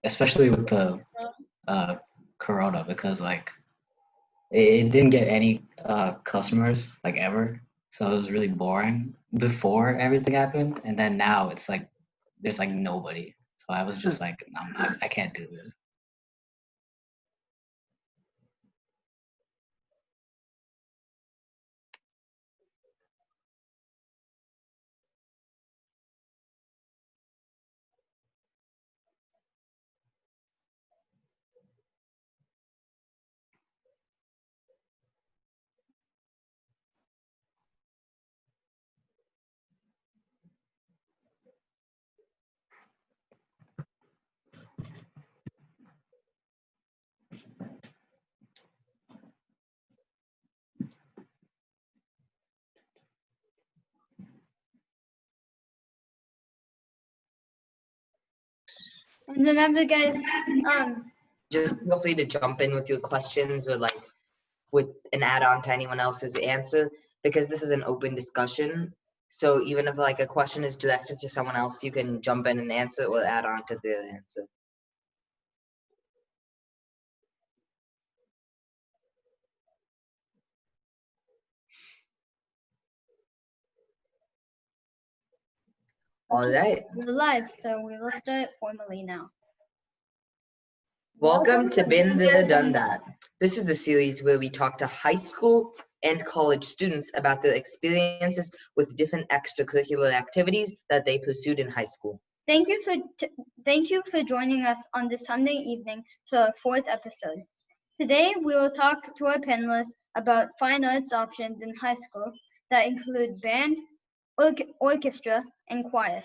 especially with the uh, Corona, because like it didn't get any customers like ever, so it was really boring before everything happened, and then now it's like there's like nobody. So I was just like, I can't do this. And remember, guys, just feel free to jump in with your questions or like with an add-on to anyone else's answer, because this is an open discussion. So even if like a question is directed to someone else, you can jump in and answer or add on to their answer. All right. we're live, so we will start formally now. Welcome to Been There, Done That. This is a series where we talk to high school and college students about their experiences with different extracurricular activities that they pursued in high school. Thank you for joining us on this Sunday evening for our 4th episode. Today we will talk to our panelists about fine arts options in high school that include band, orchestra, and choir.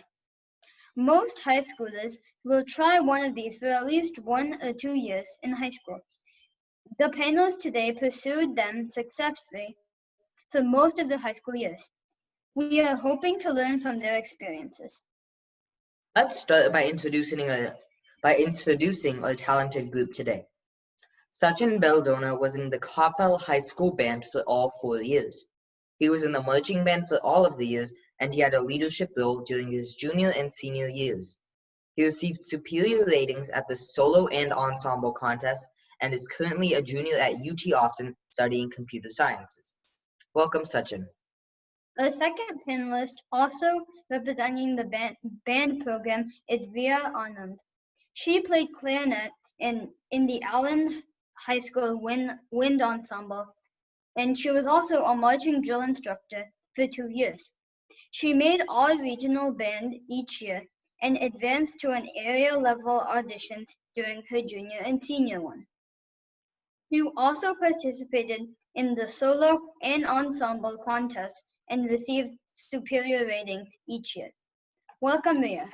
Most high schoolers will try one of these for at least 1 or 2 years in high school. The panelists today pursued them successfully for most of their high school years. We are hoping to learn from their experiences. Let's start by introducing our talented group today. Sachin Beldona was in the Kapel High School band for all 4 years. He was in the marching band for all of the years, and he had a leadership role during his junior and senior years. He received superior ratings at the solo and ensemble contests and is currently a junior at UT Austin studying computer sciences. Welcome, Sachin. A second panelist, also representing the band program, is Riya Anand. She played clarinet in the Allen High School wind ensemble, and she was also a marching drill instructor for 2 years. She made all regional band each year and advanced to an area level auditions during her junior and senior one. She also participated in the solo and ensemble contests and received superior ratings each year. Welcome, Riya.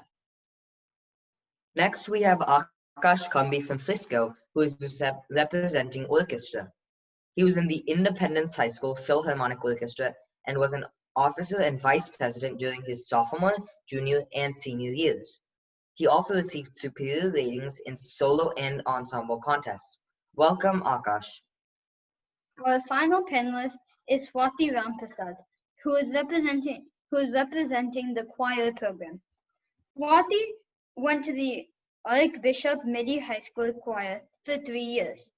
Next, we have Akash Kambi from Frisco, who is representing orchestra. He was in the Independence High School Philharmonic Orchestra and was an officer and vice president during his sophomore, junior, and senior years. He also received superior ratings in solo and ensemble contests. Welcome, Akash. Our final panelist is Swathi Ramaprasad, who is representing the choir program. Swathi went to the Archbishop Midi High School choir for 3 years.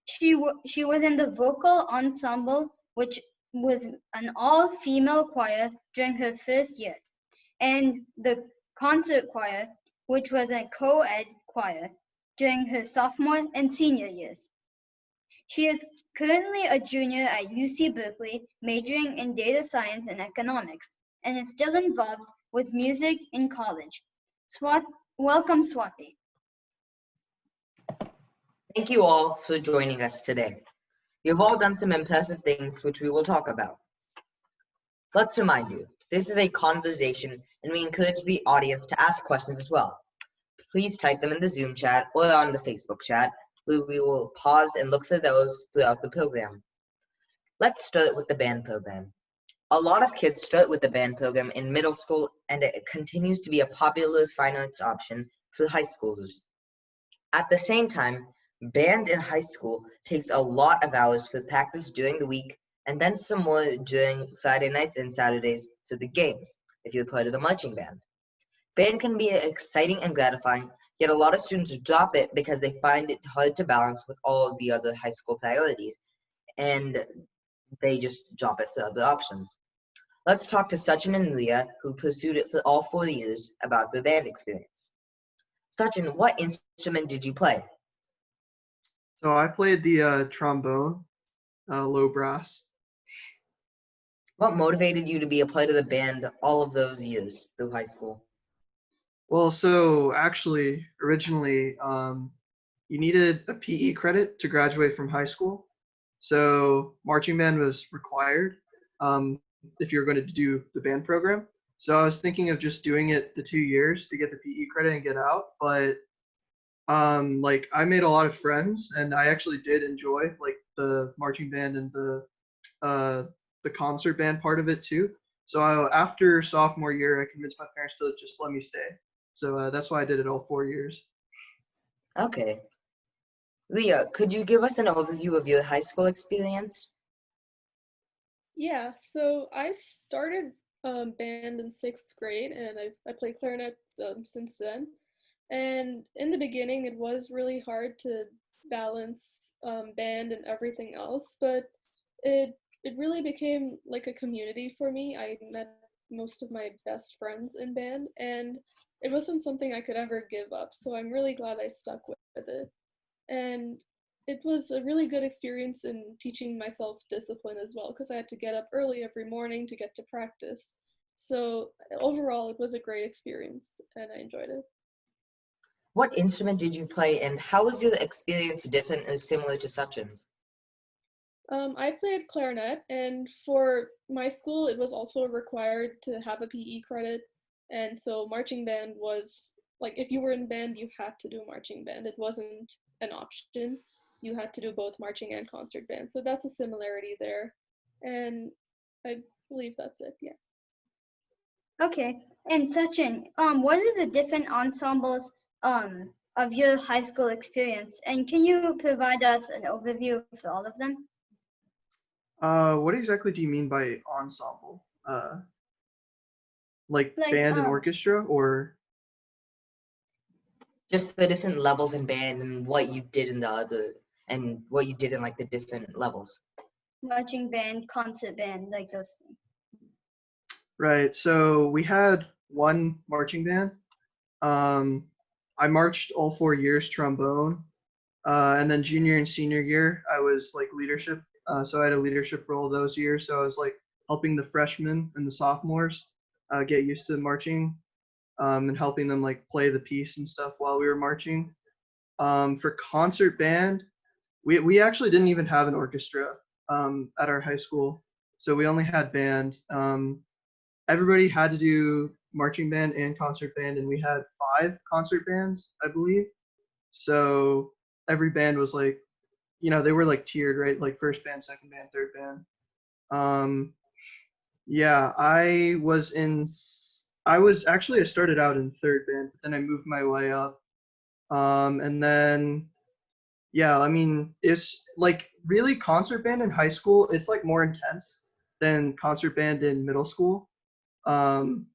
She was in the vocal ensemble, which was an all-female choir during her first year, and the concert choir, which was a co-ed choir during her sophomore and senior years. She is currently a junior at UC Berkeley, majoring in data science and economics, and is still involved with music in college. Welcome, Swathi. Thank you all for joining us today. You've all done some impressive things which we will talk about. Let's remind you, this is a conversation and we encourage the audience to ask questions as well. Please type them in the Zoom chat or on the Facebook chat, where we will pause and look for those throughout the program. Let's start with the band program. A lot of kids start with the band program in middle school, and it continues to be a popular fine arts option for high schoolers. At the same time, band in high school takes a lot of hours for practice during the week, and then some more during Friday nights and Saturdays for the games, if you're part of the marching band. Band can be exciting and gratifying, Yet a lot of students drop it because they find it hard to balance with all of the other high school priorities, and they just drop it for other options. Let's talk to Sachin and Riya, who pursued it for all 4 years, about their band experience. Sachin, what instrument did you play? So I played the trombone, low brass. What motivated you to be a part of the band all of those years through high school? Well, so actually, originally, you needed a PE credit to graduate from high school. So marching band was required if you were going to do the band program. So I was thinking of just doing it the 2 years to get the PE credit and get out. But like I made a lot of friends, and I actually did enjoy like the marching band and the concert band part of it too. So after sophomore year, I convinced my parents to just let me stay. So that's why I did it all 4 years. Okay. Riya, could you give us an overview of your high school experience? Yeah, so I started band in 6th grade, and I played clarinet since then. And in the beginning, it was really hard to balance band and everything else, but it really became like a community for me. I met most of my best friends in band, and it wasn't something I could ever give up. So I'm really glad I stuck with it. And it was a really good experience in teaching myself discipline as well, because I had to get up early every morning to get to practice. So overall, it was a great experience, and I enjoyed it. What instrument did you play, and how was your experience different or similar to Sachin's? I played clarinet, and for my school, it was also required to have a PE credit. And so marching band was like, if you were in band, you had to do marching band. It wasn't an option. You had to do both marching and concert band. So that's a similarity there. And I believe that's it, yeah. Okay, and Sachin, what are the different ensembles of your high school experience, and can you provide us an overview for all of them? What exactly do you mean by ensemble? Like Like, band and orchestra, or? Just the different levels in band and what you did in the other, and what you did in like the different levels. marching band, concert band, like those things. Right. So we had one marching band. I marched all 4 years trombone, and then junior and senior year I was like leadership. So I had a leadership role those years. So I was like helping the freshmen and the sophomores get used to marching, and helping them like play the piece and stuff while we were marching. For concert band, we actually didn't even have an orchestra at our high school, so we only had band. Everybody had to do marching band and concert band, and we had 5 concert bands, I believe. So every band was like, they were like tiered, right? Like first band, second band, third band. Yeah, I started out in third band, but then I moved my way up. And then, yeah, I mean, it's like really concert band in high school, it's like more intense than concert band in middle school. Um,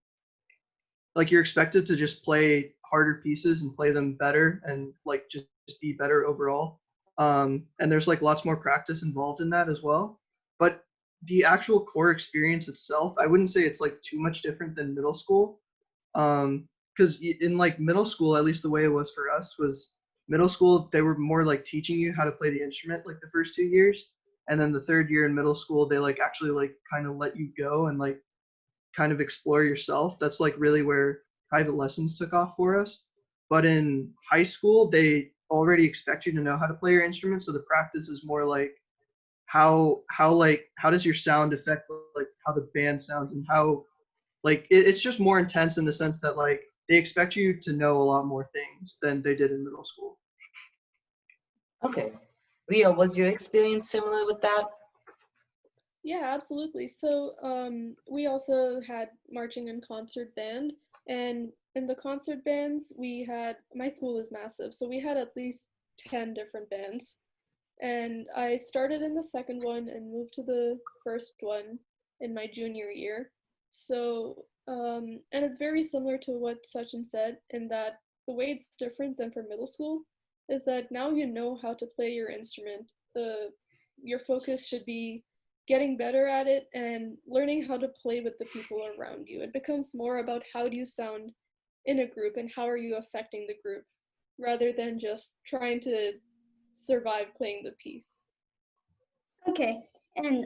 like you're expected to just play harder pieces and play them better and like just be better overall. And there's like lots more practice involved in that as well. But the actual core experience itself, I wouldn't say it's like too much different than middle school. Because in like middle school, at least the way it was for us was middle school, they were more like teaching you how to play the instrument like the first 2 years. And then the third year in middle school, they like actually like kind of let you go and like kind of explore yourself. That's like really where private lessons took off for us. But in high school, they already expect you to know how to play your instrument. So the practice is more like how does your sound affect like how the band sounds, and how like it's just more intense in the sense that like they expect you to know a lot more things than they did in middle school. Okay. Riya, was your experience similar with that? Yeah, absolutely. So we also had marching and concert band, and in the concert bands, my school is massive, so we had at least 10 different bands. And I started in the second one and moved to the first one in my junior year. So, and it's very similar to what Sachin said in that the way it's different than for middle school is that now you know how to play your instrument. Your focus should be getting better at it and learning how to play with the people around you. It becomes more about how do you sound in a group and how are you affecting the group rather than just trying to survive playing the piece. Okay, and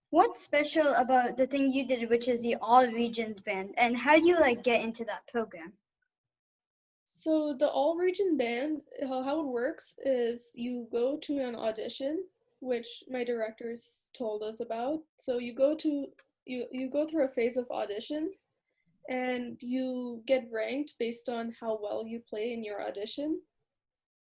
what's special about the thing you did, which is the All Regions Band, and how do you like get into that program? So the all region band, how it works is you go to an audition, which my directors told us about. So you go through a phase of auditions and you get ranked based on how well you play in your audition.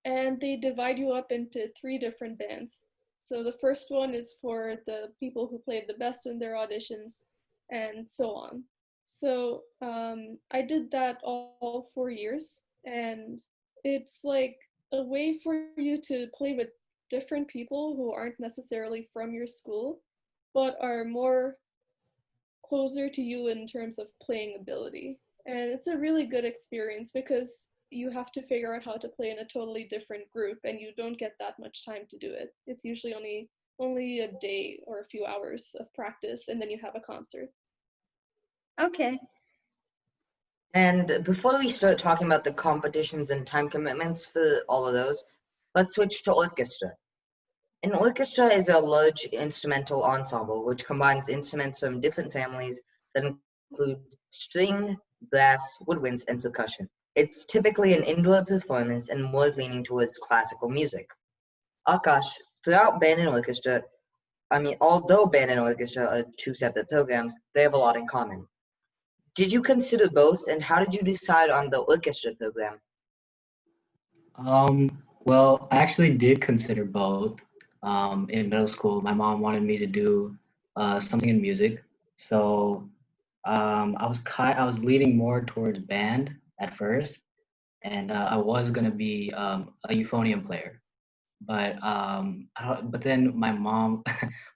And they divide you up into 3 different bands. So the first one is for the people who played the best in their auditions and so on. So I did that all 4 years, and it's like a way for you to play with different people who aren't necessarily from your school, but are more closer to you in terms of playing ability. And it's a really good experience because you have to figure out how to play in a totally different group and you don't get that much time to do it. It's usually only a day or a few hours of practice and then you have a concert. Okay. And before we start talking about the competitions and time commitments for all of those, let's switch to orchestra. An orchestra is a large instrumental ensemble which combines instruments from different families that include string, brass, woodwinds, and percussion. It's typically an indoor performance and more leaning towards classical music. Akash, throughout band and orchestra, although band and orchestra are 2 separate programs, they have a lot in common. Did you consider both, and how did you decide on the orchestra program? Well, I actually did consider both. In middle school, my mom wanted me to do something in music, so I was leaning more towards band at first, and I was gonna be a euphonium player, but but then my mom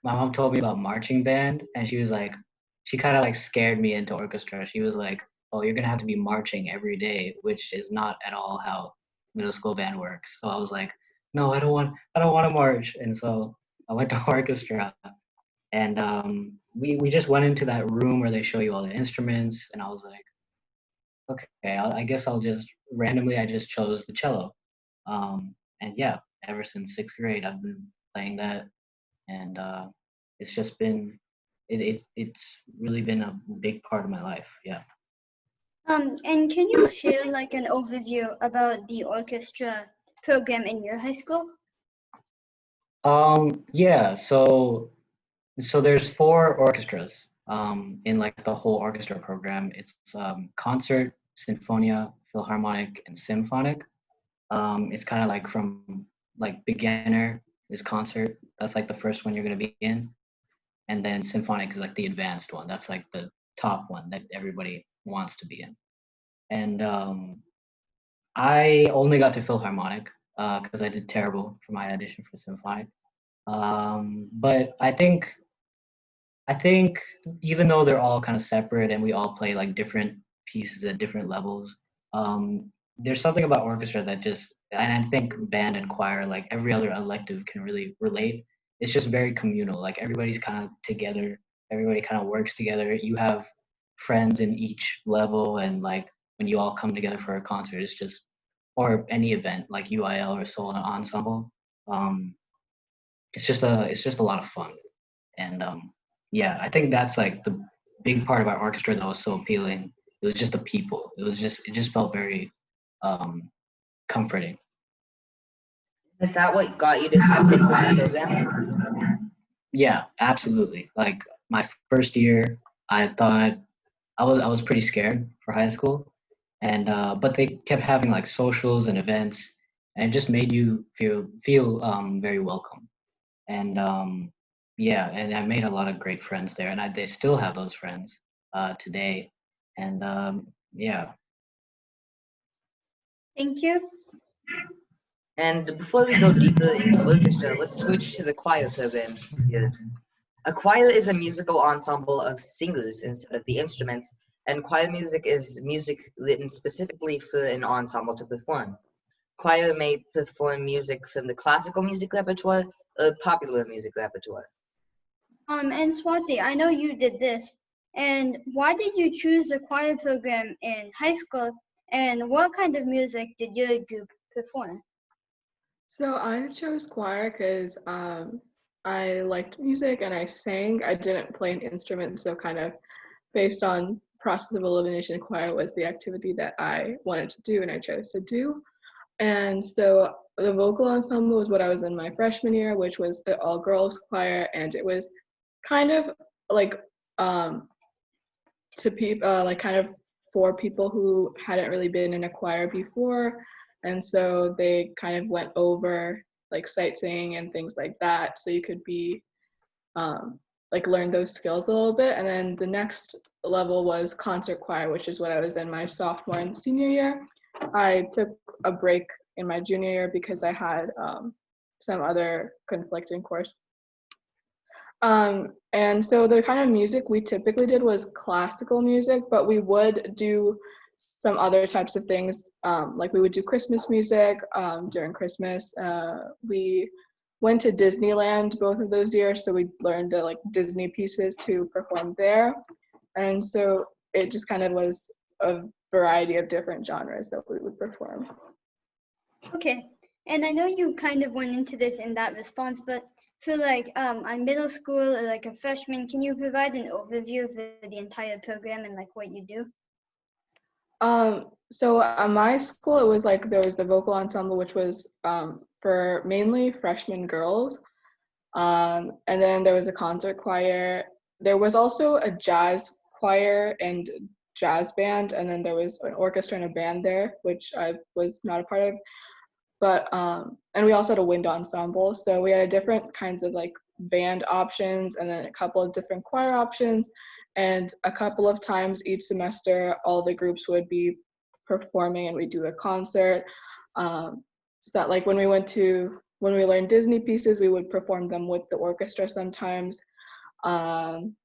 my mom told me about marching band, and she kind of like scared me into orchestra. She was like, "Oh, you're gonna have to be marching every day," which is not at all how middle school band works. So I was like, "No, I don't want to march," and so I went to orchestra, and we just went into that room where they show you all the instruments, and I was like, okay, I guess I'll just randomly I just chose the cello, and yeah, ever since 6th grade I've been playing that, and it's just been it's really been a big part of my life. Yeah. And can you share like an overview about the orchestra program in your high school? Yeah. So there's 4 orchestras in like the whole orchestra program. It's concert, sinfonia, philharmonic, and symphonic. It's kind of like from like beginner is concert. That's like the first one you're gonna be in, and then symphonic is like the advanced one. That's like the top one that everybody wants to be in. And I only got to philharmonic because I did terrible for my audition for symphonic. But I think even though they're all kind of separate and we all play like different pieces at different levels, there's something about orchestra that just, and I think band and choir, like every other elective, can really relate. It's just very communal. Like everybody's kind of together. Everybody kind of works together. You have friends in each level, and like when you all come together for a concert, it's just, or any event like UIL or Soul Ensemble. Um, it's just a lot of fun, and yeah, I think that's like the big part about orchestra that was so appealing. It was just the people. It just felt very um, comforting. Is that what got you to stick with the program? Yeah, absolutely. Like my first year, I thought I was pretty scared for high school, and but they kept having like socials and events, and it just made you feel very welcome. And yeah, and I made a lot of great friends there, and they still have those friends today. And yeah. Thank you. And before we go deeper into orchestra, let's switch to the choir program here. A choir is a musical ensemble of singers instead of the instruments, and choir music is music written specifically for an ensemble to perform. Choir may perform music from the classical music repertoire or popular music repertoire. And Swati, I know you did this. And why did you choose the choir program in high school? And what kind of music did your group perform? So I chose choir because I liked music and I sang. I didn't play an instrument, so kind of based on process of elimination, choir was the activity that I wanted to do and I chose to do. And so the vocal ensemble was what I was in my freshman year, which was the all girls choir, and it was kind of like to people like kind of for people who hadn't really been in a choir before, and so they kind of went over like sight singing and things like that, so you could be like learn those skills a little bit. And then the next level was concert choir, which is what I was in my sophomore and senior year. I took a break in my junior year because I had some other conflicting course. And so the kind of music we typically did was classical music, but we would do some other types of things. Like we would do Christmas music during Christmas. We went to Disneyland both of those years, so we learned like Disney pieces to perform there. And so it just kind of was a variety of different genres that we would perform. Okay, and I know you kind of went into this in that response, but for like on middle school or like a freshman, can you provide an overview of the entire program and like what you do? So at my school, it was like there was a vocal ensemble, which was for mainly freshman girls. And then there was a concert choir. There was also a jazz choir and jazz band, and then there was an orchestra and a band there, which I was not a part of. But and we also had a wind ensemble, so we had different kinds of like band options, and then a couple of different choir options, and a couple of times each semester all the groups would be performing and we do a concert. So that like when we learned Disney pieces, we would perform them with the orchestra sometimes. And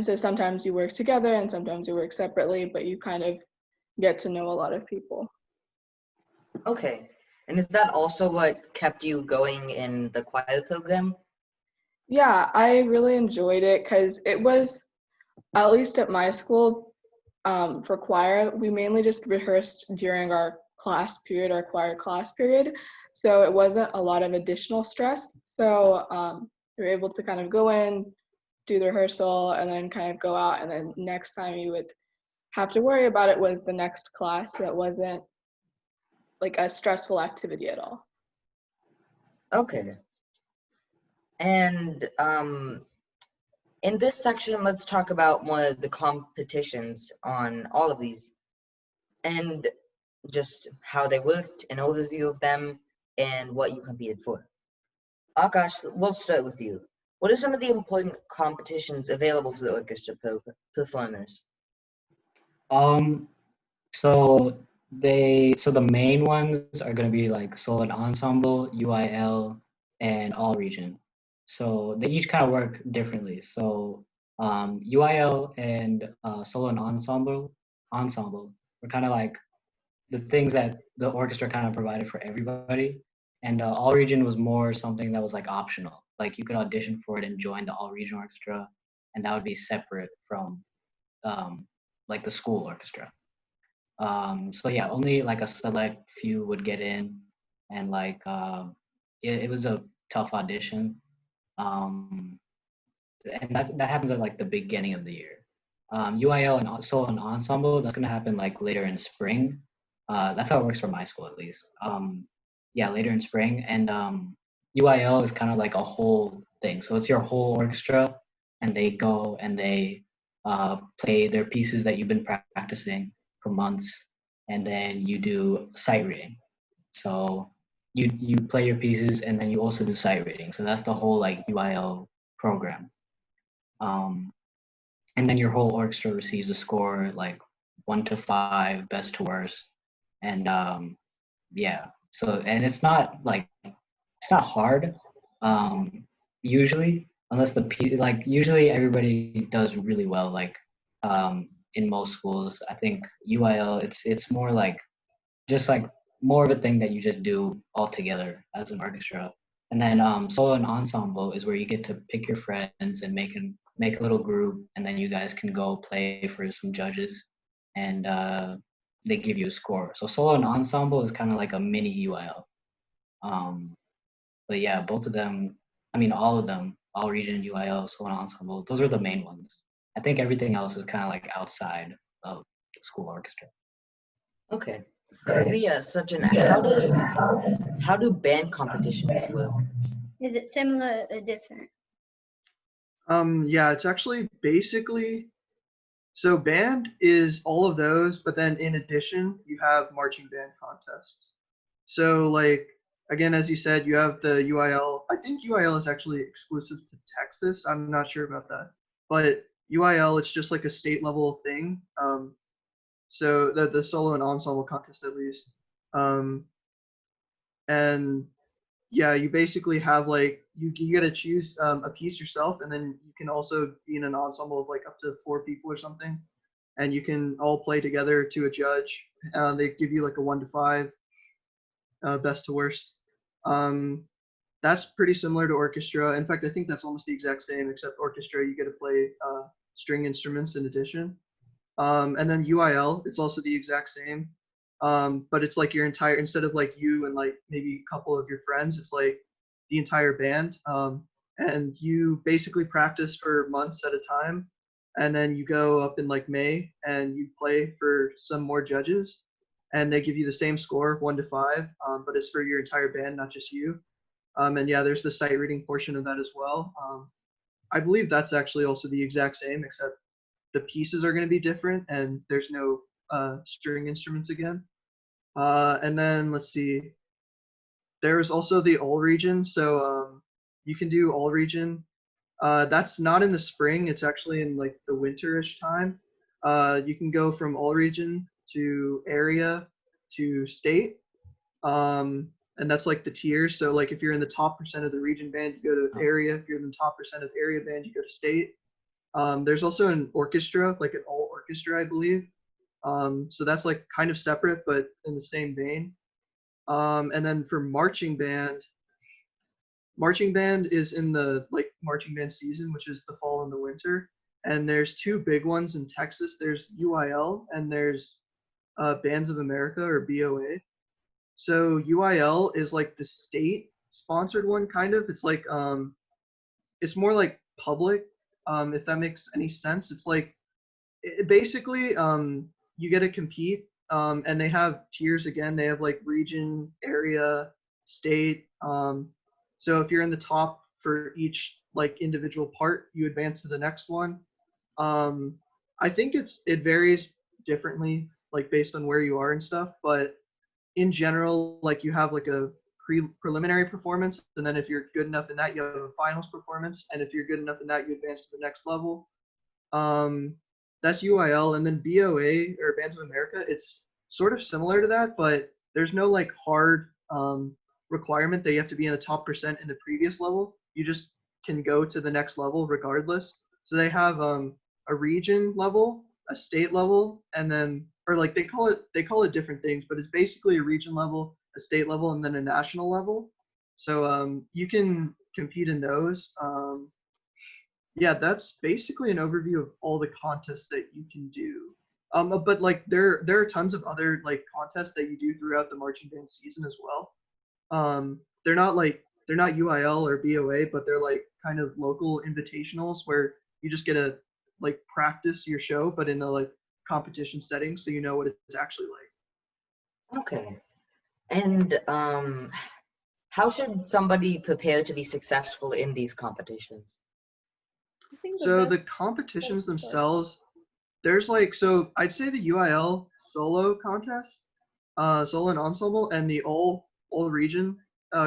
so sometimes you work together and sometimes you work separately, but you kind of get to know a lot of people. Okay, and is that also what kept you going in the choir program? Yeah, I really enjoyed it because it was, at least at my school, for choir, we mainly just rehearsed during our class period, our choir class period. So it wasn't a lot of additional stress. So you were able to kind of go in, do the rehearsal, and then kind of go out. And then next time you would have to worry about it was the next class. So it wasn't like a stressful activity at all. Okay. And in this section, let's talk about one of the competitions on all of these and just how they worked, an overview of them, and what you competed for. Akash, we'll start with you. What are some of the important competitions available for the orchestra performers? Um, so the main ones are gonna be like solo and ensemble, UIL, and all region. So they each kind of work differently. So UIL and solo and ensemble were kind of like the things that the orchestra kind of provided for everybody. And all region was more something that was like optional. Like you could audition for it and join the all region orchestra, and that would be separate from like the school orchestra. So yeah, only like a select few would get in, and like it was a tough audition. Um, and that happens at like the beginning of the year. UIL and solo and ensemble, that's gonna happen like later in spring. That's how it works for my school at least. Yeah, later in spring, and UIL is kind of like a whole thing. So it's your whole orchestra, and they go and they play their pieces that you've been practicing for months, and then you do sight reading. So you play your pieces, and then you also do sight reading. So that's the whole like UIL program. Um, and then your whole orchestra receives a score like 1 to 5, best to worst, and yeah. So and it's not hard, usually, unless like usually everybody does really well. Like in most schools. I think UIL, it's more like just like more of a thing that you just do all together as an orchestra. And then solo and ensemble is where you get to pick your friends and make a little group, and then you guys can go play for some judges, and they give you a score. So solo and ensemble is kind of like a mini UIL. Um, but yeah, both of them, I mean, all of them, all region UIL, solo and ensemble, those are the main ones. I think everything else is kind of like outside of the school orchestra. Okay. Riya, Sachin, how do band competitions work? Is it similar or different? Yeah, it's actually basically, so band is all of those, but then in addition, you have marching band contests. So like, again, as you said, you have the UIL. I think UIL is actually exclusive to Texas. I'm not sure about that. But UIL, it's just like a state level thing. So the solo and ensemble contest at least. And yeah, you basically have like you got to choose a piece yourself, and then you can also be in an ensemble of like up to 4 people or something, and you can all play together to a judge. They give you like a 1 to 5, best to worst. That's pretty similar to orchestra. In fact, I think that's almost the exact same, except orchestra you get to play string instruments in addition. And then UIL, it's also the exact same. But it's like your entire, instead of like you and like maybe a couple of your friends, it's like the entire band. And you basically practice for months at a time. And then you go up in like May and you play for some more judges. And they give you the same score, 1 to 5, but it's for your entire band, not just you. And yeah, there's the sight reading portion of that as well. I believe that's actually also the exact same, except the pieces are going to be different and there's no string instruments again. And then let's see, there's also the all region. So you can do all region. That's not in the spring. It's actually in like the winterish time. You can go from all region to area to state. And that's like the tiers. So like if you're in the top percent of the region band, you go to area. If you're in the top percent of area band, you go to state. There's also an orchestra, like an all orchestra, I believe. So that's like kind of separate, but in the same vein. And then for marching band is in the like marching band season, which is the fall and the winter. And there's 2 big ones in Texas. There's UIL and there's Bands of America, or BOA. So UIL is like the state sponsored one, kind of. It's like it's more like public, if that makes any sense. It's like basically you get to compete, and they have tiers again. They have like region, area, state. So if you're in the top for each like individual part, you advance to the next one. I think it varies differently, like based on where you are and stuff, but in general, like you have like a preliminary performance, and then if you're good enough in that, you have a finals performance, and if you're good enough in that, you advance to the next level. That's UIL. And then BOA, or Bands of America, it's sort of similar to that, but there's no like hard requirement that you have to be in the top percent in the previous level. You just can go to the next level regardless. So they have a region level, a state level, and then, or like they call it different things, but it's basically a region level, a state level, and then a national level. So you can compete in those. Yeah, that's basically an overview of all the contests that you can do. But like there are tons of other like contests that you do throughout the marching band season as well. They're not UIL or BOA, but they're like kind of local invitationals where you just get to like practice your show, but in a like competition setting, so you know what it's actually like. Okay. And how should somebody prepare to be successful in these competitions? I think So the best- competitions sorry. themselves, there's like, so I'd say the UIL solo contest, solo and ensemble, and the all region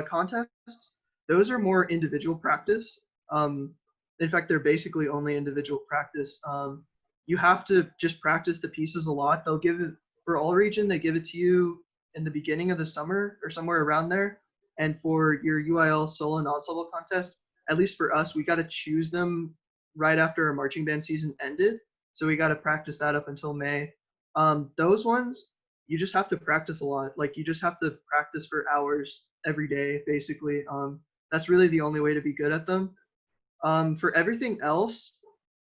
contests, those are more individual practice. In fact, they're basically only individual practice. You have to just practice the pieces a lot. They'll give it, for all region, they give it to you in the beginning of the summer or somewhere around there. And for your UIL solo and ensemble contest, at least for us, we got to choose them right after our marching band season ended. So we got to practice that up until May. Those ones, you just have to practice a lot. Like you just have to practice for hours every day, basically. That's really the only way to be good at them. For everything else,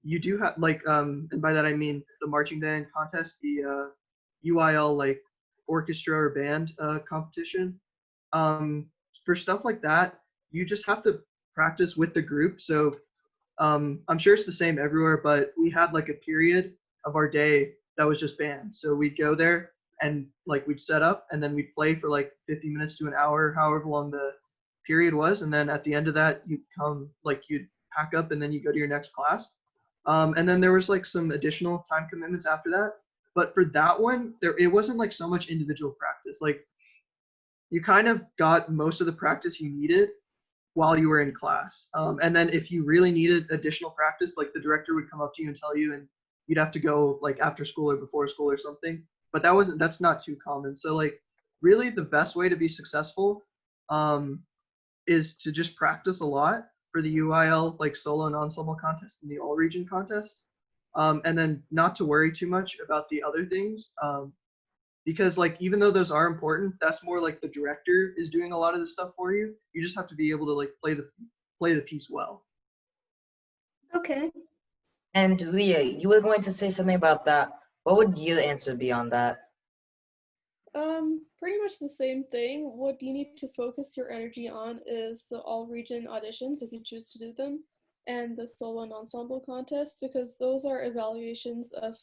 you do have like, and by that I mean the marching band contest, the UIL like orchestra or band competition. Um, for stuff like that, you just have to practice with the group. So I'm sure it's the same everywhere, but we had like a period of our day that was just band. So we'd go there and like we'd set up and then we'd play for like 50 minutes to an hour, however long the period was. And then at the end of that, you'd come like you'd pack up and then you go to your next class. And then there was like some additional time commitments after that. But for that one, it wasn't like so much individual practice. Like you kind of got most of the practice you needed while you were in class. And then if you really needed additional practice, like the director would come up to you and tell you, and you'd have to go like after school or before school or something. But that's not too common. So like really the best way to be successful is to just practice a lot for the UIL like solo and ensemble contest and the all region contest. And then not to worry too much about the other things. Because like even though those are important, that's more like the director is doing a lot of the stuff for you. You just have to be able to like play the piece well. Okay. And Riya, you were going to say something about that. What would your answer be on that? Pretty much the same thing. What you need to focus your energy on is the all region auditions if you choose to do them, and the solo and ensemble contest, because those are evaluations of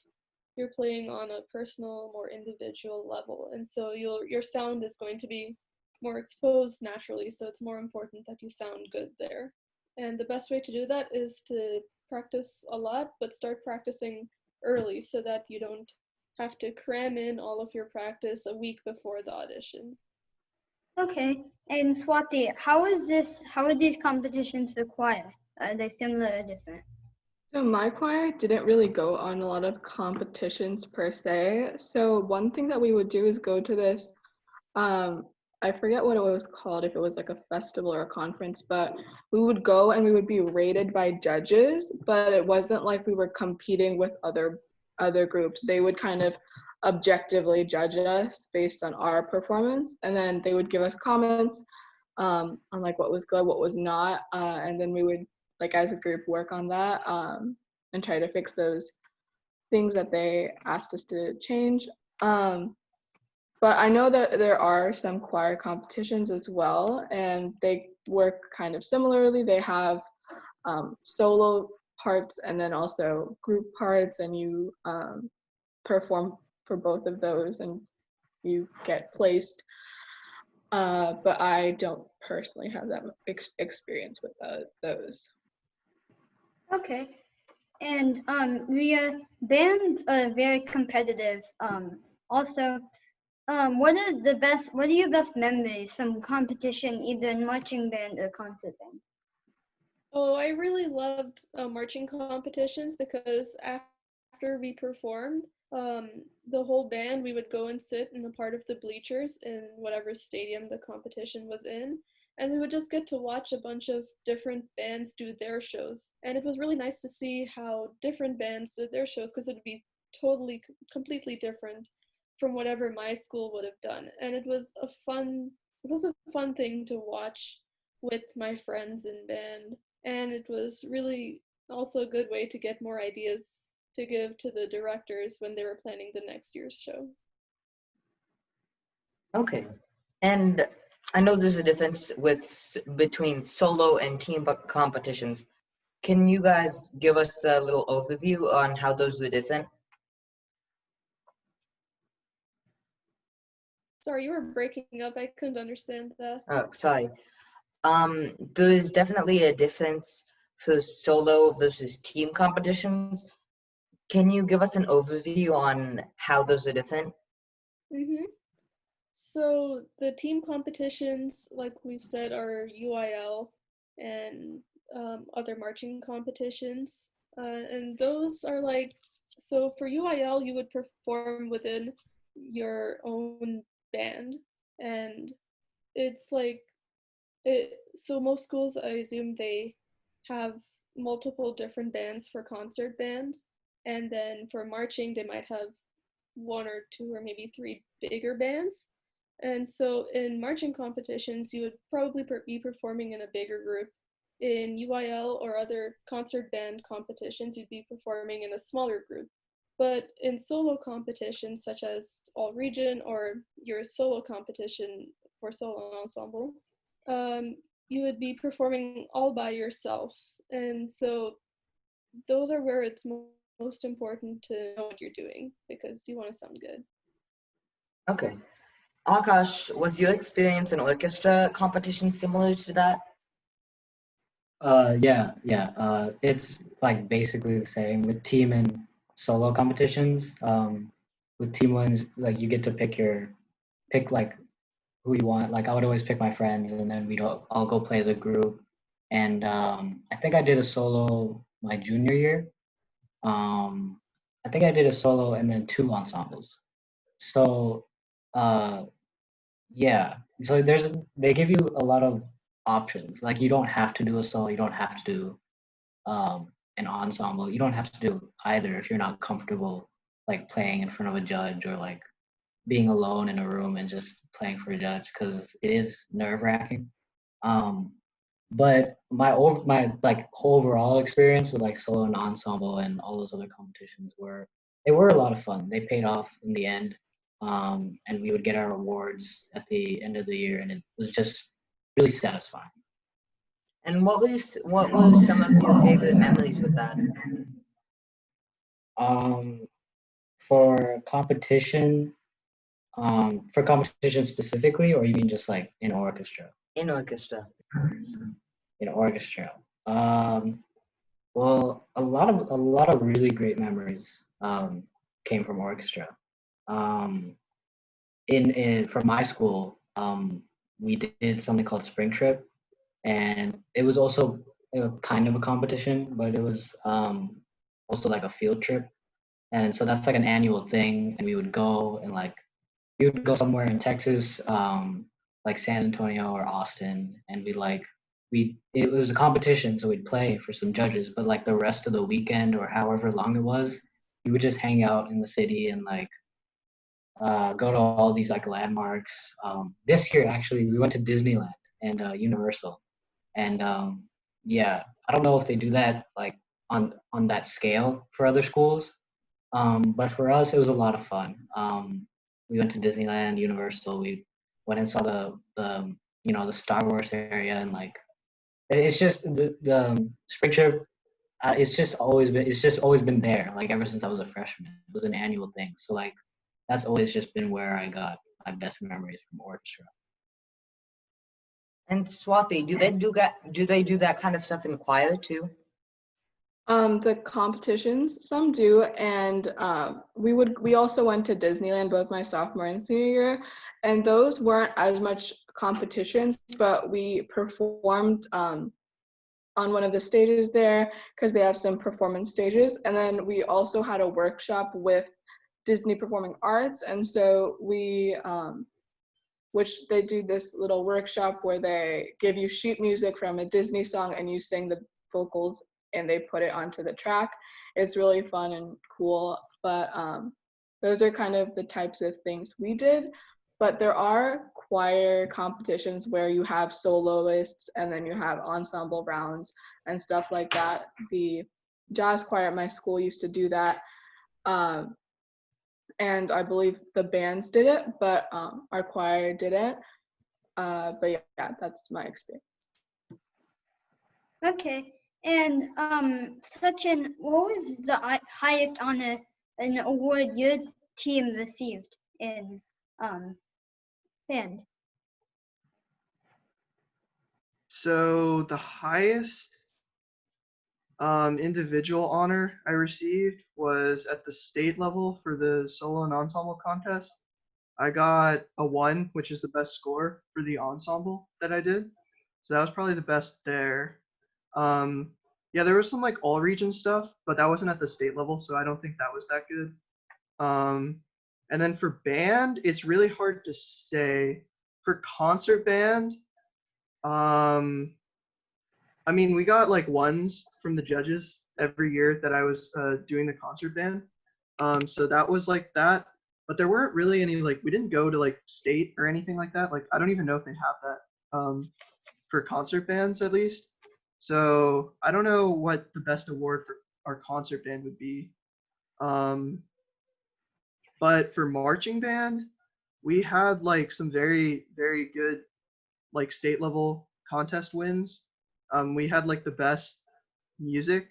you're playing on a personal, more individual level, and so your sound is going to be more exposed naturally, so it's more important that you sound good there. And the best way to do that is to practice a lot, but start practicing early so that you don't have to cram in all of your practice a week before the auditions. Okay. And Swathi, how are these competitions for choir? Are they similar or different? So my choir didn't really go on a lot of competitions per se. So one thing that we would do is go to this, I forget what it was called, if it was like a festival or a conference, but we would go and we would be rated by judges, but it wasn't like we were competing with other groups. They would kind of objectively judge us based on our performance, and then they would give us comments on like what was good, what was not, and then we would like as a group work on that and try to fix those things that they asked us to change. But I know that there are some choir competitions as well, and they work kind of similarly. They have solo parts and then also group parts, and you perform for both of those and you get placed. But I don't personally have that experience with those. Okay. And Riya, bands are very competitive. Also, what are your best memories from competition, either in marching band or concert band? Oh, I really loved marching competitions because after we performed, the whole band, we would go and sit in a part of the bleachers in whatever stadium the competition was in, and we would just get to watch a bunch of different bands do their shows. And it was really nice to see how different bands did their shows, because it would be completely different from whatever my school would have done. And it was a fun thing to watch with my friends in band. And it was really also a good way to get more ideas to give to the directors when they were planning the next year's show. Okay. And I know there's a difference between solo and team competitions. Can you guys give us a little overview on how those were different? Sorry, you were breaking up. I couldn't understand that. Oh, sorry. There's definitely a difference for solo versus team competitions. Can you give us an overview on how those are different? Mm-hmm. So the team competitions, like we've said, are UIL and other marching competitions. And those are like, so for UIL, you would perform within your own band. And it's like, so most schools, I assume they have multiple different bands for concert bands. And then for marching, they might have 1 or 2 or maybe 3 bigger bands. And so in marching competitions, you would probably be performing in a bigger group. In UIL or other concert band competitions, you'd be performing in a smaller group. But in solo competitions, such as All Region or your solo competition for solo ensemble, you would be performing all by yourself. And so those are where it's most important to know what you're doing because you want to sound good. Okay. Akash, was your experience in orchestra competition similar to that? Yeah. It's like basically the same with team and solo competitions. With team ones, like you get to pick like who you want. Like I would always pick my friends, and then we'd all go play as a group. And I think I did a solo my junior year. Um, I think I did a solo and then 2 ensembles. So uh, yeah. So they give you a lot of options. Like you don't have to do a solo. You don't have to do an ensemble. You don't have to do either if you're not comfortable like playing in front of a judge or like being alone in a room and just playing for a judge because it is nerve wracking. Um, but my like whole overall experience with like solo and ensemble and all those other competitions were a lot of fun. They paid off in the end, and we would get our awards at the end of the year, and it was just really satisfying. And what were some of your favorite memories with that? Um, for competition, for competition specifically, or you mean just like in orchestra? In orchestra. In orchestra. Well, a lot of really great memories came from orchestra. Um, in for my school, we did something called spring trip, and it was also kind of a competition, but it was also like a field trip. And so that's like an annual thing, and we would go and like we would go somewhere in Texas, like San Antonio or Austin, and it was a competition, so we'd play for some judges, but like the rest of the weekend or however long it was, we would just hang out in the city and like go to all these like landmarks. This year actually we went to Disneyland and Universal, and yeah, I don't know if they do that like on that scale for other schools, but for us, it was a lot of fun. We went to Disneyland, Universal. We went and saw the Star Wars area, and like it's just the spring trip. It's just always been there. Like ever since I was a freshman, it was an annual thing. So like that's always just been where I got my best memories from orchestra. And Swathi, do they do that kind of stuff in choir too? The competitions, some do, and we also went to Disneyland both my sophomore and senior year, and those weren't as much competitions, but we performed on one of the stages there because they have some performance stages, and then we also had a workshop with Disney Performing Arts, and so we which they do this little workshop where they give you sheet music from a Disney song and you sing the vocals and they put it onto the track. It's really fun and cool, but those are kind of the types of things we did. But there are choir competitions where you have soloists and then you have ensemble rounds and stuff like that. The jazz choir at my school used to do that. And I believe the bands did it, but our choir didn't. But yeah, that's my experience. Okay. And Sachin, what was the highest honor and award your team received in band? So the highest individual honor I received was at the state level for the solo and ensemble contest. I got a 1, which is the best score for the ensemble that I did. So that was probably the best there. Yeah, there was some like all region stuff, but that wasn't at the state level, so I don't think that was that good. And then for band, it's really hard to say. For concert band, I mean, we got like 1s from the judges, every year that I was doing the concert band. So that was like that. But there weren't really any like we didn't go to like state or anything like that. Like I don't even know if they have that for concert bands at least. So I don't know what the best award for our concert band would be. Um, but for marching band, we had like some very, very good like state level contest wins. We had like the best music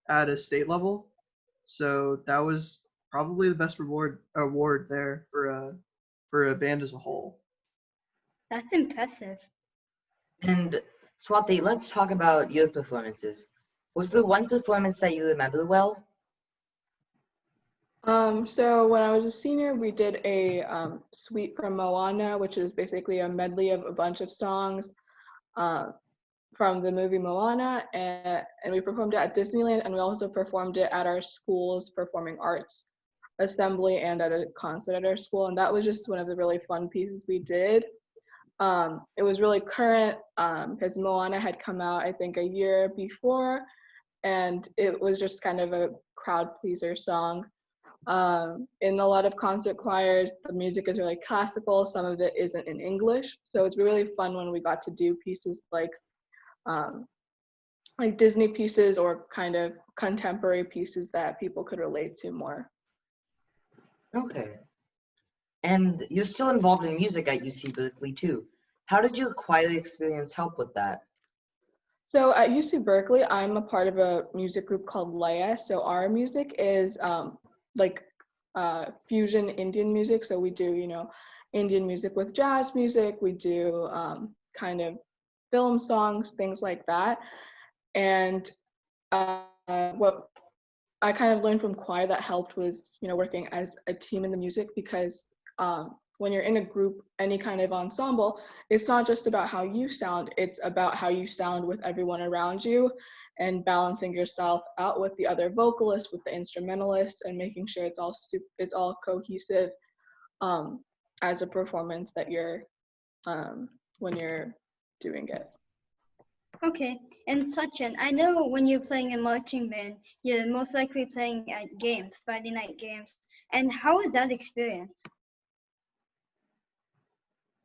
at a state level. So that was probably the best award there for a band as a whole. That's impressive. And Swathi, let's talk about your performances. Was there one performance that you remember well? So when I was a senior, we did a suite from Moana, which is basically a medley of a bunch of songs from the movie Moana, and we performed it at Disneyland, and we also performed it at our school's performing arts assembly and at a concert at our school, and that was just one of the really fun pieces we did. It was really current because Moana had come out, I think, a year before, and it was just kind of a crowd pleaser song. In a lot of concert choirs, the music is really classical, some of it isn't in English, so it's really fun when we got to do pieces like Disney pieces or kind of contemporary pieces that people could relate to more. Okay. And you're still involved in music at UC Berkeley too. How did your choir experience help with that? So at UC Berkeley, I'm a part of a music group called Leia. So our music is fusion Indian music. So we do, Indian music with jazz music. We do kind of film songs, things like that. And what I kind of learned from choir that helped was, working as a team in the music, because when you're in a group, any kind of ensemble, it's not just about how you sound, it's about how you sound with everyone around you and balancing yourself out with the other vocalists, with the instrumentalists, and making sure it's all cohesive as a performance that you're when you're doing it. Okay, and Sachin, I know when you're playing in marching band, you're most likely playing at games, Friday night games. And how was that experience?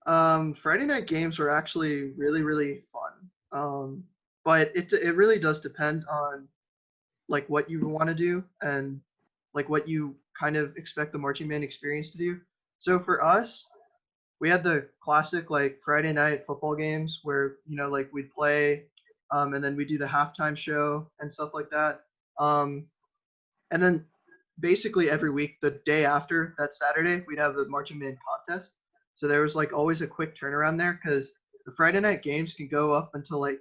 Friday night games were actually really, really fun. But it really does depend on like what you want to do and like what you kind of expect the marching band experience to do. So for us, we had the classic like Friday night football games where like we'd play, and then we do the halftime show and stuff like that. And then basically every week, the day after that Saturday, we'd have the marching band contest. So there was like always a quick turnaround there because the Friday night games can go up until like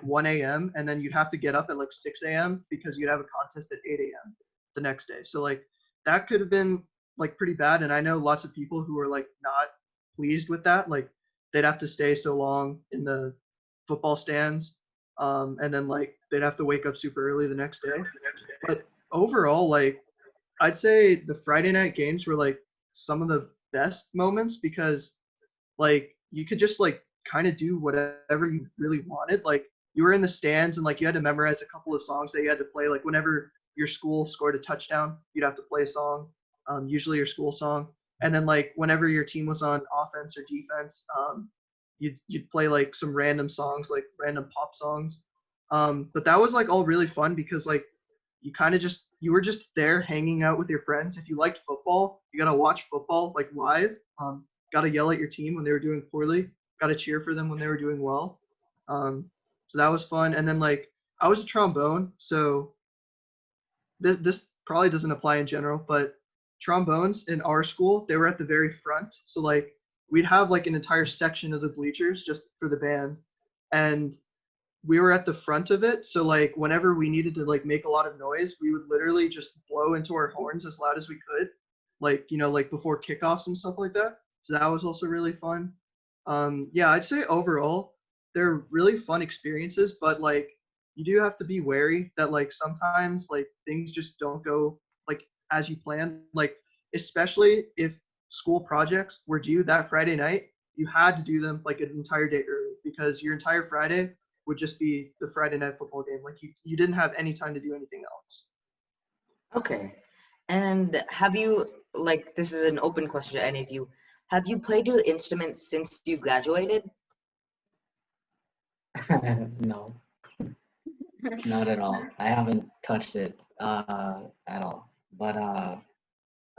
1 a.m. and then you'd have to get up at like 6 a.m. because you'd have a contest at 8 a.m. the next day. So like that could have been like pretty bad. And I know lots of people who were like not pleased with that. Like they'd have to stay so long in the football stands, and then like they'd have to wake up super early the next day. But overall, like I'd say the Friday night games were like some of the best moments because like you could just like kind of do whatever you really wanted. Like you were in the stands and like you had to memorize a couple of songs that you had to play. Like whenever your school scored a touchdown, you'd have to play a song, usually your school song. And then like whenever your team was on offense or defense, you'd play like some random songs, like random pop songs. But that was like all really fun because like you were just there hanging out with your friends. If you liked football, you got to watch football like live. Got to yell at your team when they were doing poorly. Got to cheer for them when they were doing well. So that was fun. And then like I was a trombone, so this probably doesn't apply in general, but trombones in our school, they were at the very front. So like we'd have like an entire section of the bleachers just for the band, and we were at the front of it. So like whenever we needed to like make a lot of noise, we would literally just blow into our horns as loud as we could, like like before kickoffs and stuff like that. So that was also really fun. Yeah, I'd say overall they're really fun experiences, but like you do have to be wary that like sometimes like things just don't go like as you planned. Like especially if school projects were due that Friday night, you had to do them like an entire day early because your entire Friday would just be the Friday night football game. Like you didn't have any time to do anything else. Okay. And have you, like, this is an open question to any of you, have you played your instrument since you graduated? No, not at all. I haven't touched it at all. But I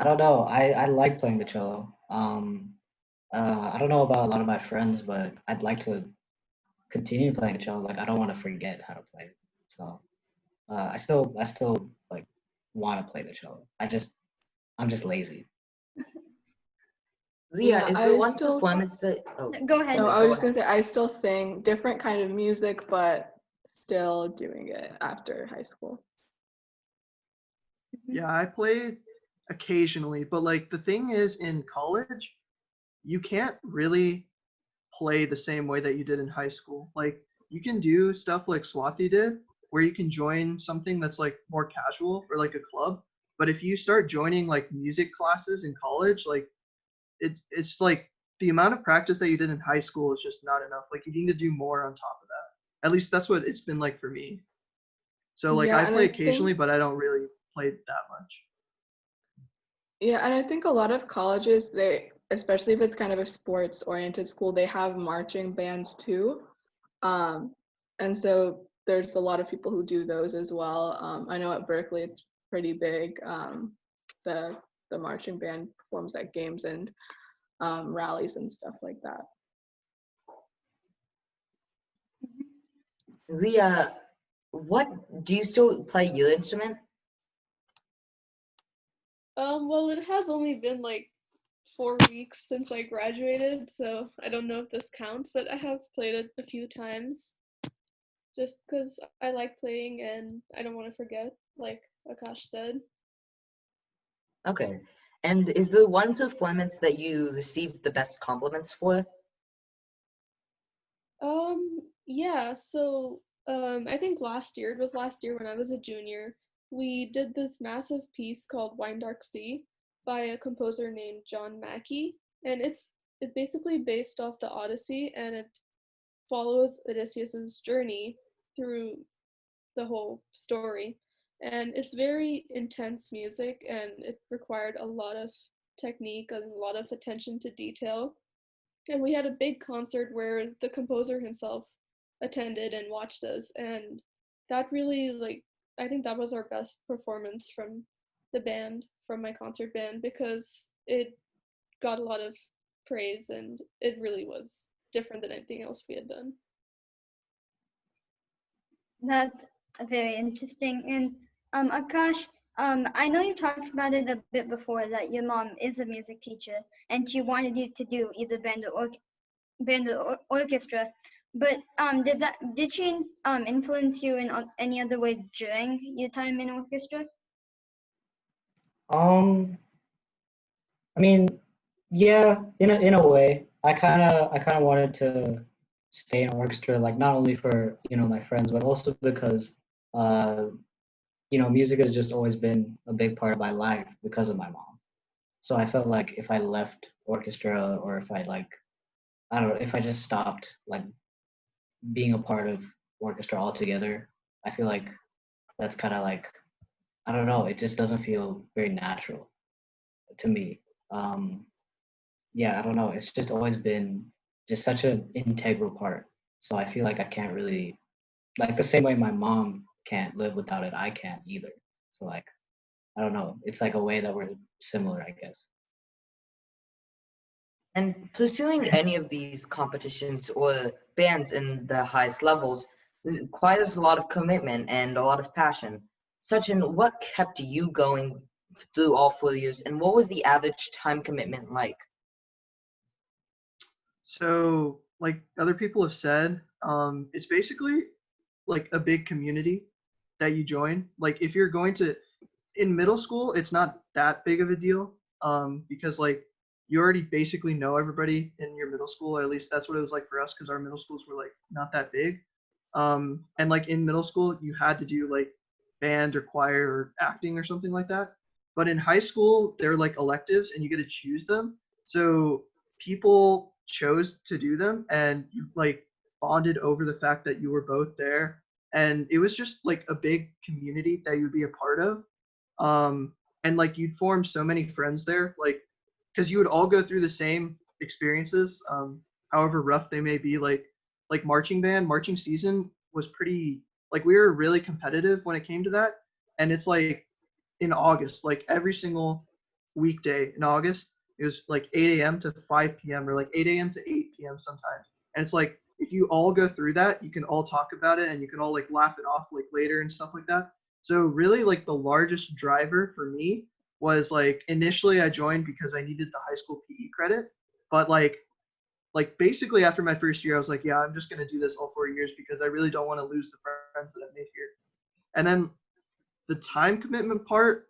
don't know. I like playing the cello. I don't know about a lot of my friends, but I'd like to continue playing the cello. Like I don't want to forget how to play it. So I still like want to play the cello. I'm just lazy. Leah, Yeah, is I there one still. performance that, Go ahead. So I go was just ahead. gonna say I still sing different kind of music, but still doing it after high school. Yeah, I played occasionally, but like the thing is in college, you can't really play the same way that you did in high school. Like you can do stuff like Swathi did, where you can join something that's like more casual or like a club. But if you start joining like music classes in college, like it's like the amount of practice that you did in high school is just not enough. Like you need to do more on top of that. At least that's what it's been like for me. So like Yeah, I and play I occasionally, think but I don't really play that much. yeah, and I think a lot of colleges, they, especially if it's kind of a sports oriented school, they have marching bands too. Um, and so there's a lot of people who do those as well. I know at Berkeley it's pretty big. The the marching band performs at games and rallies and stuff like that. Leah, do you still play your instrument? Well, it has only been like 4 weeks since I graduated, so I don't know if this counts, but I have played it a few times just because I like playing and I don't want to forget, like Akash said. Okay. And is there one performance that you received the best compliments for? Yeah, so I think it was last year when I was a junior, we did this massive piece called Wine Dark Sea by a composer named John Mackey, and it's basically based off the Odyssey, and it follows Odysseus's journey through the whole story. And it's very intense music, and it required a lot of technique and a lot of attention to detail. And we had a big concert where the composer himself attended and watched us, and that really, like, I think that was our best performance from the band, from my concert band, because it got a lot of praise and it really was different than anything else we had done. That's very interesting. And Akash, I know you talked about it a bit before that your mom is a music teacher and she wanted you to do either band or orchestra. But did she influence you in any other way during your time in orchestra? Um, I mean, yeah, in a way, I kind of wanted to stay in orchestra, like not only for my friends, but also because uh music has just always been a big part of my life because of my mom. So I felt like if I left orchestra or if I like I don't know if I just stopped like being a part of orchestra altogether, I feel like that's kind of like I don't know, it just doesn't feel very natural to me. Um, yeah, I don't know. It's just always been just such an integral part. So I feel like I can't really like the same way my mom can't live without it, I can't either. So like I don't know. It's like a way that we're similar, I guess. And pursuing any of these competitions or bands in the highest levels requires a lot of commitment and a lot of passion. Sachin, what kept you going through all 4 years, and what was the average time commitment like? So, like other people have said, it's basically like a big community that you join. Like if you're going to in middle school, it's not that big of a deal because like you already basically know everybody in your middle school. Or at least that's what it was like for us because our middle schools were like not that big. And like in middle school, you had to do like band or choir or acting or something like that. But in high school, they're like electives and you get to choose them. So people chose to do them and you like bonded over the fact that you were both there, and it was just like a big community that you'd be a part of. And like you'd form so many friends there, like because you would all go through the same experiences, however rough they may be. Like marching season was pretty, like we were really competitive when it came to that. And it's like in August, like every single weekday in August, it was like 8 a.m. to 5 p.m. or like 8 a.m. to 8 p.m. sometimes. And it's like if you all go through that, you can all talk about it and you can all like laugh it off like later and stuff like that. So really like the largest driver for me was like initially I joined because I needed the high school PE credit, but like basically after my first year I was like, yeah, I'm just going to do this all 4 years because I really don't want to lose the friends that I've made here. And then the time commitment part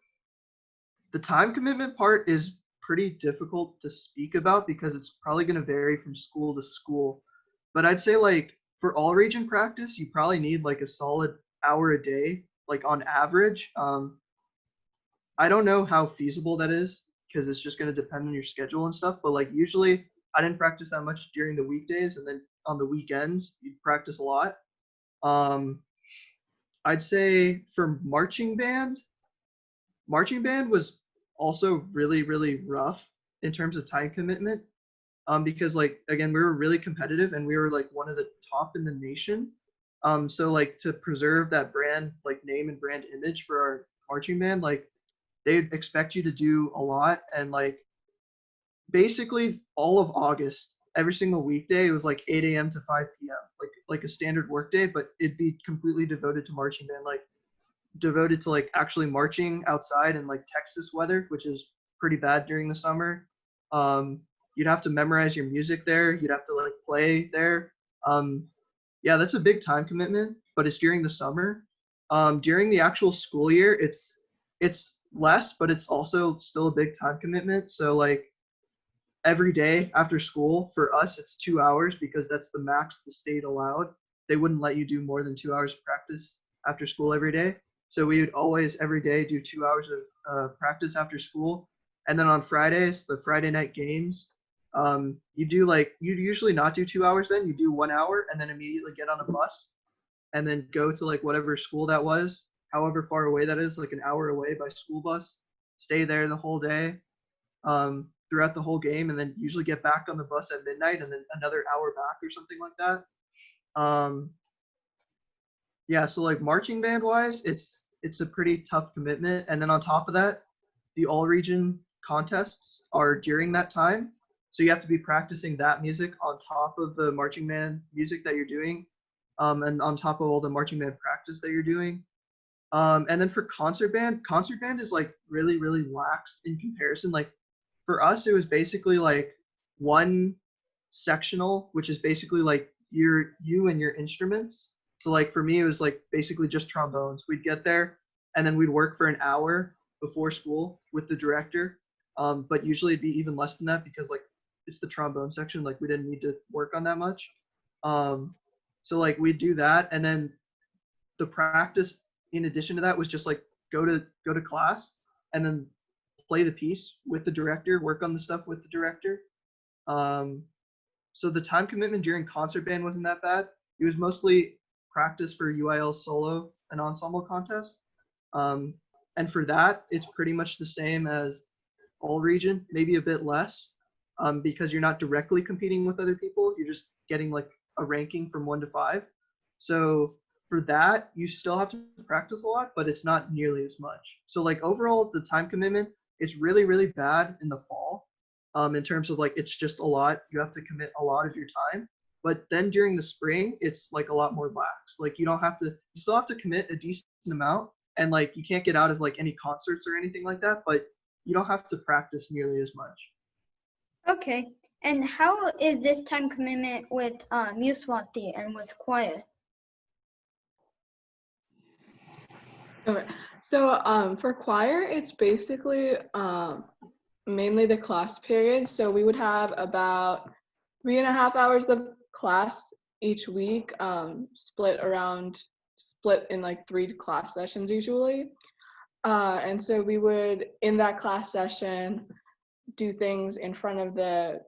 is pretty difficult to speak about because it's probably going to vary from school to school. But I'd say like for all region practice, you probably need like a solid hour a day, like on average. I don't know how feasible that is because it's just going to depend on your schedule and stuff. But like usually I didn't practice that much during the weekdays, and then on the weekends you'd practice a lot. I'd say for marching band was also really, really rough in terms of time commitment. Because like again, we were really competitive and we were like one of the top in the nation. So like to preserve that brand, like name and brand image for our marching band, like they'd expect you to do a lot. And like basically all of August, every single weekday, it was like 8 a.m. to 5 p.m. like a standard work day, but it'd be completely devoted to marching band, like devoted to like actually marching outside in like Texas weather, which is pretty bad during the summer. You'd have to memorize your music there. You'd have to like play there. Yeah, that's a big time commitment, but it's during the summer. During the actual school year, it's less, but it's also still a big time commitment. So like every day after school for us, it's 2 hours because that's the max the state allowed. They wouldn't let you do more than 2 hours of practice after school every day. So we would always every day do 2 hours of practice after school. And then on Fridays, the Friday night games, you'd usually not do 2 hours then, you do 1 hour and then immediately get on a bus and then go to like whatever school that was, however far away that is, like an hour away by school bus, stay there the whole day, throughout the whole game, and then usually get back on the bus at midnight and then another hour back or something like that. Yeah, so like marching band wise, it's a pretty tough commitment. And then on top of that, the all region contests are during that time. So you have to be practicing that music on top of the marching band music that you're doing, and on top of all the marching band practice that you're doing. And then for concert band is like really, really lax in comparison. Like for us, it was basically like one sectional, which is basically like you and your instruments. So like for me, it was like basically just trombones. We'd get there and then we'd work for an hour before school with the director. But usually it'd be even less than that because like it's the trombone section. Like we didn't need to work on that much. So like we'd do that, and then the practice in addition to that was just like go to class and then play the piece with the director, work on the stuff with the director. So the time commitment during concert band wasn't that bad. It was mostly practice for UIL solo and ensemble contest. And for that, it's pretty much the same as all region, maybe a bit less, because you're not directly competing with other people. You're just getting like a ranking from 1 to 5. So for that, you still have to practice a lot, but it's not nearly as much. So like overall, the time commitment is really, really bad in the fall, in terms of like, it's just a lot. You have to commit a lot of your time. But then during the spring, it's like a lot more lax. Like you still have to commit a decent amount, and like you can't get out of like any concerts or anything like that, but you don't have to practice nearly as much. Okay, and how is this time commitment with Swathi and with choir? Okay, so for choir, it's basically mainly the class period. So we would have about 3.5 hours of class each week, split in like 3 class sessions usually. And so we would, in that class session, do things in front of the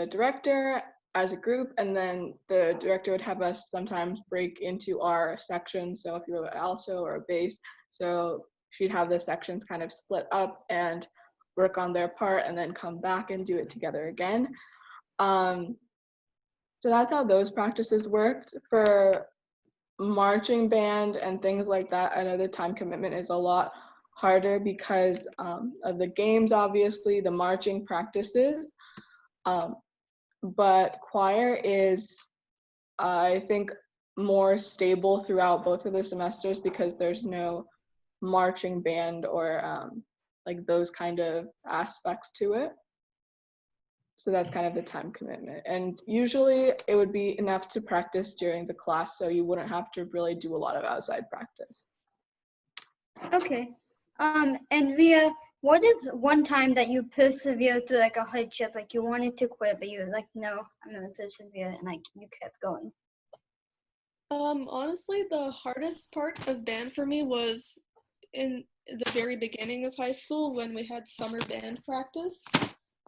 director, as a group, and then the director would have us sometimes break into our sections. So if you were alto or a bass, so she'd have the sections kind of split up and work on their part and then come back and do it together again. So that's how those practices worked. For marching band and things like that, I know the time commitment is a lot harder because of the games, obviously, the marching practices. But choir is, I think, more stable throughout both of the semesters because there's no marching band or like those kind of aspects to it. So that's kind of the time commitment. And usually it would be enough to practice during the class, so you wouldn't have to really do a lot of outside practice. Okay. And Riya, what is one time that you persevered through like a hardship, like you wanted to quit, but you were like, no, I'm gonna persevere, and like you kept going? Honestly, the hardest part of band for me was in the very beginning of high school when we had summer band practice.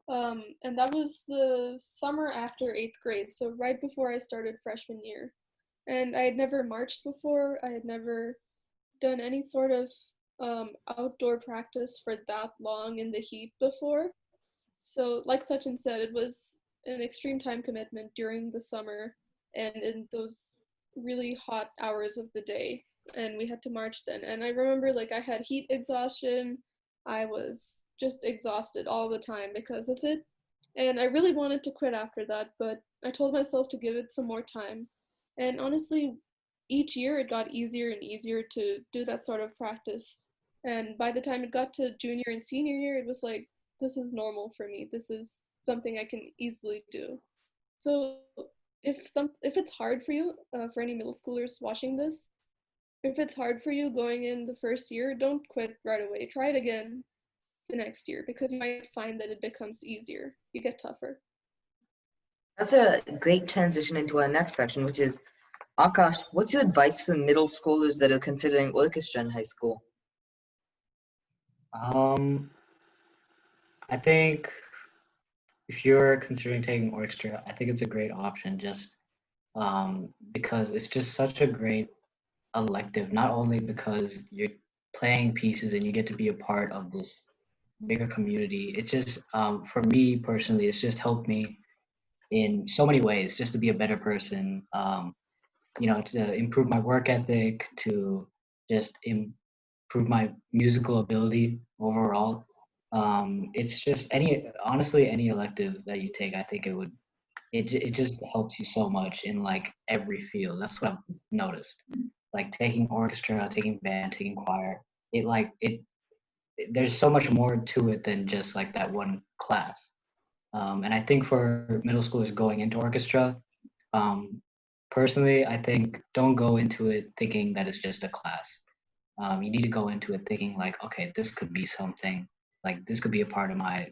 And that was the summer after 8th grade, so right before I started freshman year. And I had never marched before. I had never done any sort of outdoor practice for that long in the heat before. So, like Sachin said, it was an extreme time commitment during the summer and in those really hot hours of the day. And we had to march then. And I remember like I had heat exhaustion. I was just exhausted all the time because of it. And I really wanted to quit after that, but I told myself to give it some more time. And honestly, each year it got easier and easier to do that sort of practice. And by the time it got to junior and senior year, it was like, this is normal for me. This is something I can easily do. So if it's hard for you, for any middle schoolers watching this, if it's hard for you going in the first year, don't quit right away. Try it again the next year because you might find that it becomes easier. You get tougher. That's a great transition into our next section, which is, Akash, what's your advice for middle schoolers that are considering orchestra in high school? I think if you're considering taking orchestra, I think it's a great option just because it's just such a great elective, not only because you're playing pieces and you get to be a part of this bigger community. It just, for me personally, it's just helped me in so many ways just to be a better person, to improve my work ethic, to just improve my musical ability overall. It's just honestly, any elective that you take, I think it just helps you so much in like every field. That's what I've noticed. Like taking orchestra, taking band, taking choir, there's so much more to it than just like that one class. And I think for middle schoolers going into orchestra, um, personally, I think don't go into it thinking that it's just a class. You need to go into it thinking like, okay, this could be something, like this could be a part of my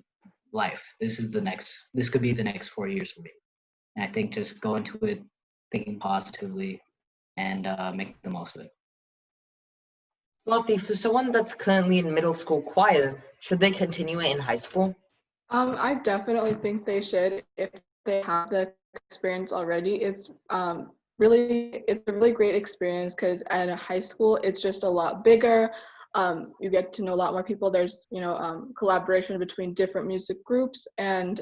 life. This could be the next 4 years for me. And I think just go into it thinking positively and make the most of it. Swathi, for someone that's currently in middle school choir, should they continue it in high school? I definitely think they should if they have the experience already. It's a really great experience because at a high school it's just a lot bigger. You get to know a lot more people. There's collaboration between different music groups, and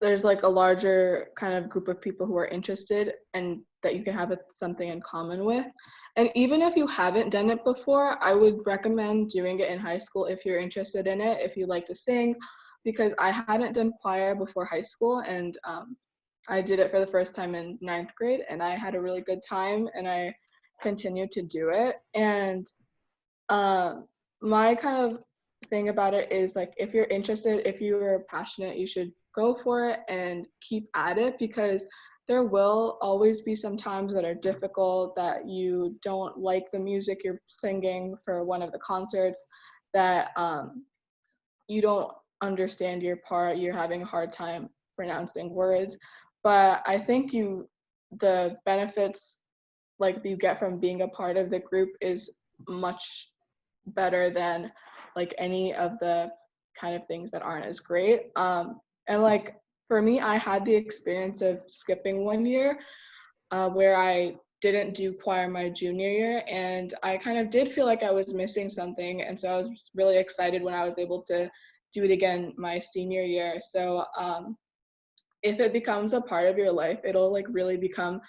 there's like a larger kind of group of people who are interested and that you can have something in common with. And even if you haven't done it before, I would recommend doing it in high school if you're interested in it, if you like to sing, because I hadn't done choir before high school, and I did it for the first time in 9th grade, and I had a really good time, and I continued to do it. And my kind of thing about it is like, if you're interested, if you're passionate, you should go for it and keep at it, because there will always be some times that are difficult, that you don't like the music you're singing for one of the concerts, that you don't understand your part, you're having a hard time pronouncing words. But I think the benefits like you get from being a part of the group is much better than like any of the kind of things that aren't as great. And like for me, I had the experience of skipping one year where I didn't do choir my junior year, and I kind of did feel like I was missing something, and so I was really excited when I was able to do it again my senior year. So if it becomes a part of your life, it'll like really become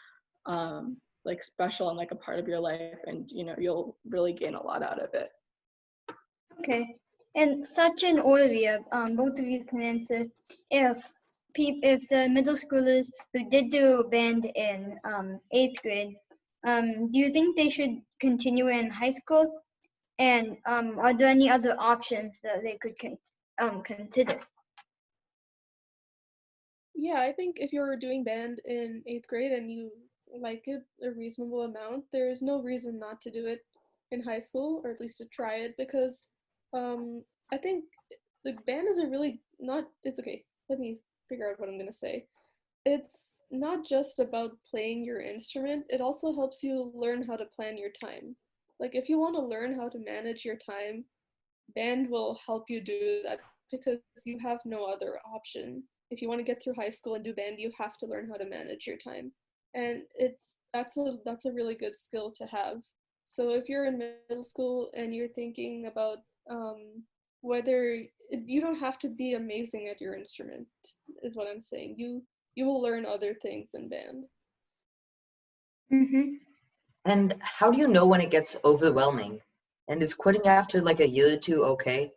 like special and like a part of your life, and you'll really gain a lot out of it. Okay. And Sachin or Riya, both of you can answer. If the middle schoolers who did do band in 8th grade, do you think they should continue in high school? And are there any other options that they could consider? Yeah, I think if you're doing band in 8th grade and you like it a reasonable amount, there's no reason not to do it in high school, or at least to try it, because I think the band is a really not, it's okay, let me figure out what I'm gonna say. It's not just about playing your instrument, it also helps you learn how to plan your time. Like if you want to learn how to manage your time, band will help you do that because you have no other option. If you want to get through high school and do band, you have to learn how to manage your time. And that's a really good skill to have. So if you're in middle school and you're thinking about whether you don't have to be amazing at your instrument, is what I'm saying. You will learn other things in band. Mm-hmm. And how do you know when it gets overwhelming? And is quitting after like a year or two okay?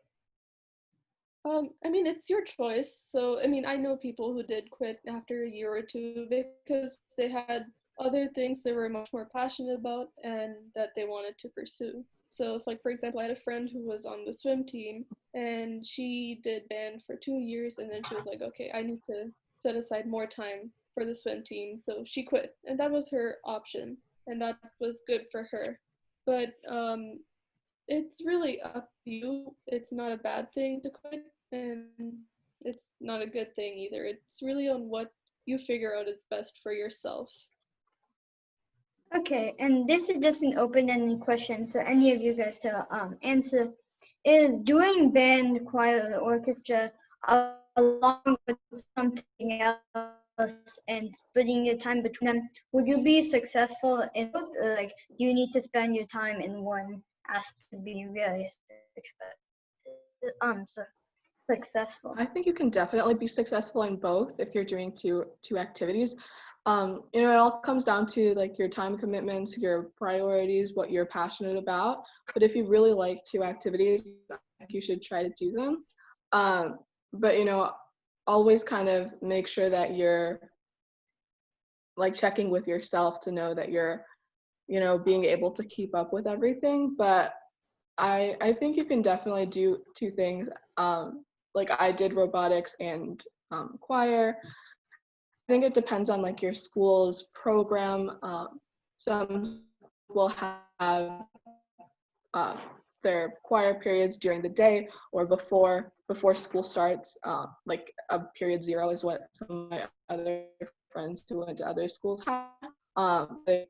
I mean, it's your choice. So, I mean, I know people who did quit after a year or two because they had other things they were much more passionate about and that they wanted to pursue. So, if, like, for example, I had a friend who was on the swim team and she did band for 2 years, and then she was like, okay, I need to set aside more time for the swim team. So she quit, and that was her option, and that was good for her. But it's really up to you. It's not a bad thing to quit, and it's not a good thing either. It's really on what you figure out is best for yourself. Okay, and this is just an open-ended question for any of you guys to answer. Is doing band, choir, or orchestra along with something else and splitting your time between them, would you be successful in both, or like do you need to spend your time in one aspect to be really successful? I think you can definitely be successful in both if you're doing two activities. It all comes down to like your time commitments, your priorities, what you're passionate about. But if you really like two activities, I think you should try to do them. But always kind of make sure that you're like checking with yourself to know that you're, being able to keep up with everything. But I think you can definitely do two things. Like I did robotics and choir. I think it depends on like your school's program. Some will have their choir periods during the day or before school starts. Like a period 0 is what some of my other friends who went to other schools had. They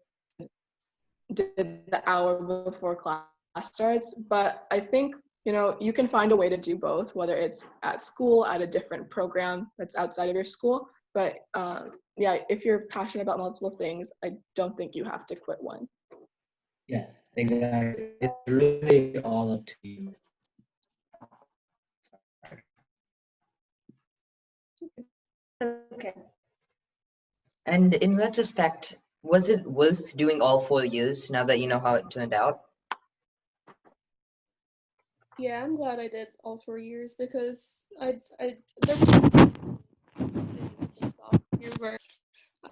did the hour before class starts, but I think you can find a way to do both, whether it's at school, at a different program that's outside of your school. But yeah, if you're passionate about multiple things, I don't think you have to quit one. Yeah, exactly. It's really all up to you. Okay. And in retrospect, was it worth doing all 4 years now that you know how it turned out? Yeah, I'm glad I did all 4 years because there was sophomore year where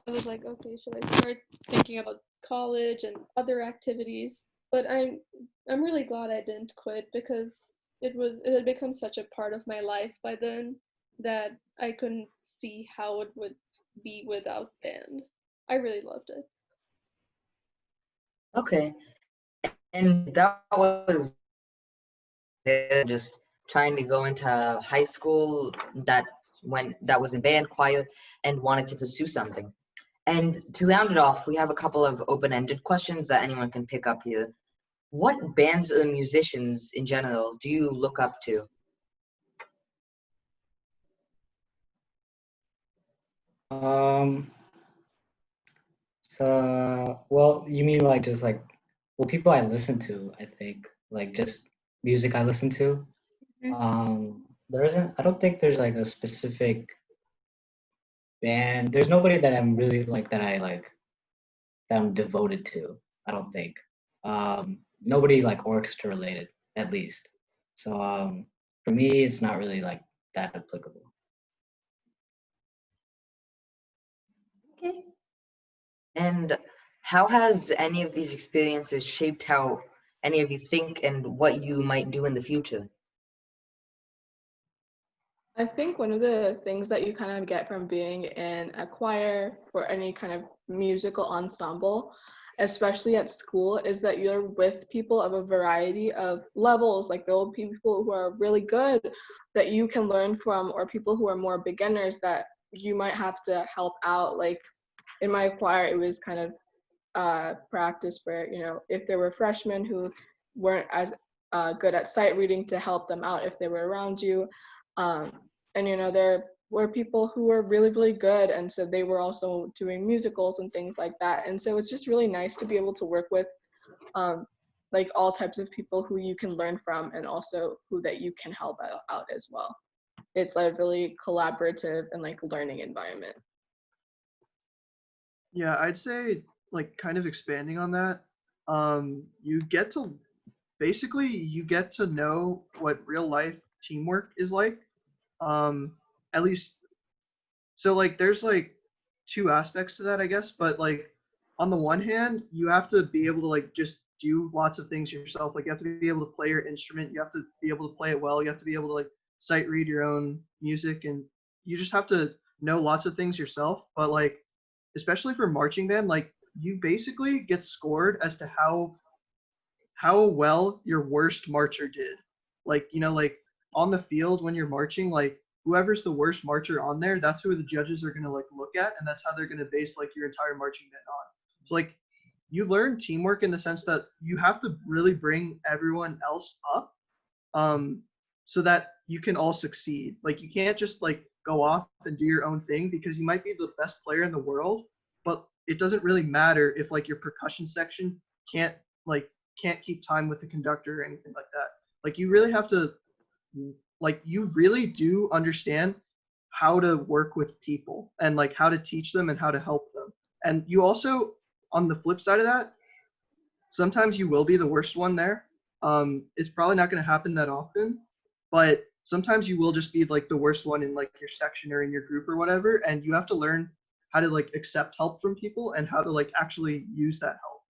I was like, okay, should I start thinking about college and other activities? But I'm really glad I didn't quit because it had become such a part of my life by then that I couldn't see how it would be without band. I really loved it. Okay. And that was just trying to go into high school that was in band choir and wanted to pursue something. And to round it off, we have a couple of open-ended questions that anyone can pick up here. What bands or musicians in general do you look up to? Um, well, you mean like just like, well, people I listen to, I think, like just music I listen to. There isn't, I don't think there's like a specific band. There's nobody that I'm really like that I like that I'm devoted to. I don't think. Nobody like orchestra related, at least. So for me, it's not really like that applicable. Okay. And how has any of these experiences shaped how any of you think and what you might do in the future? I think one of the things that you kind of get from being in a choir or any kind of musical ensemble, especially at school, is that you're with people of a variety of levels. Like there will be people who are really good that you can learn from, or people who are more beginners that you might have to help out. Like in my choir, it was kind of practice where, you know, if there were freshmen who weren't as good at sight reading, to help them out if they were around you. And you know, there were people who were really, really good, and so they were also doing musicals and things like that. And so it's just really nice to be able to work with like all types of people who you can learn from, and also who that you can help out as well. It's a really collaborative and like learning environment. Yeah, I'd say like kind of expanding on that. You get to basically you get to know what real life teamwork is like. Um, at least so like there's like two aspects to that, I guess. But like on the one hand, you have to be able to like just do lots of things yourself. Like you have to be able to play your instrument. You have to be able to play it well. You have to be able to like sight read your own music, and you just have to know lots of things yourself. But like especially for marching band, like you basically get scored as to how well your worst marcher did. Like, you know, like on the field when you're marching, like whoever's the worst marcher on there, that's who the judges are gonna like look at, and that's how they're gonna base like your entire marching band on. So like you learn teamwork in the sense that you have to really bring everyone else up, um, so that you can all succeed. Like you can't just like go off and do your own thing, because you might be the best player in the world, but it doesn't really matter if like your percussion section can't like can't keep time with the conductor or anything like that. Like you really have to like you really do understand how to work with people, and like how to teach them and how to help them. And you also, on the flip side of that, sometimes you will be the worst one there. It's probably not going to happen that often, but sometimes you will just be like the worst one in like your section or in your group or whatever, and you have to learn how to like accept help from people and how to like actually use that help.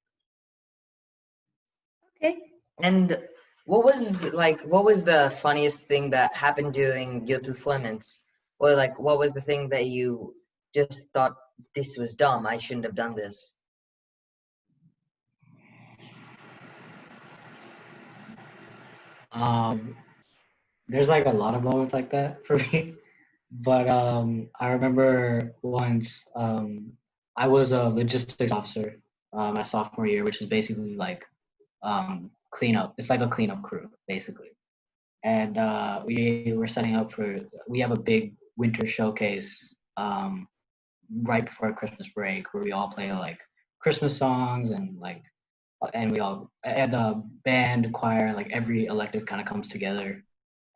Okay. And what was the funniest thing that happened during your performance? Or like what was the thing that you just thought this was dumb, I shouldn't have done this? Um, there's like a lot of moments like that for me. But I remember once I was a logistics officer my sophomore year, which is basically like cleanup. It's like a cleanup crew, basically. And we were setting up for, we have a big winter showcase right before Christmas break where we all play like Christmas songs and like, and we all, and the band, choir, like every elective kind of comes together.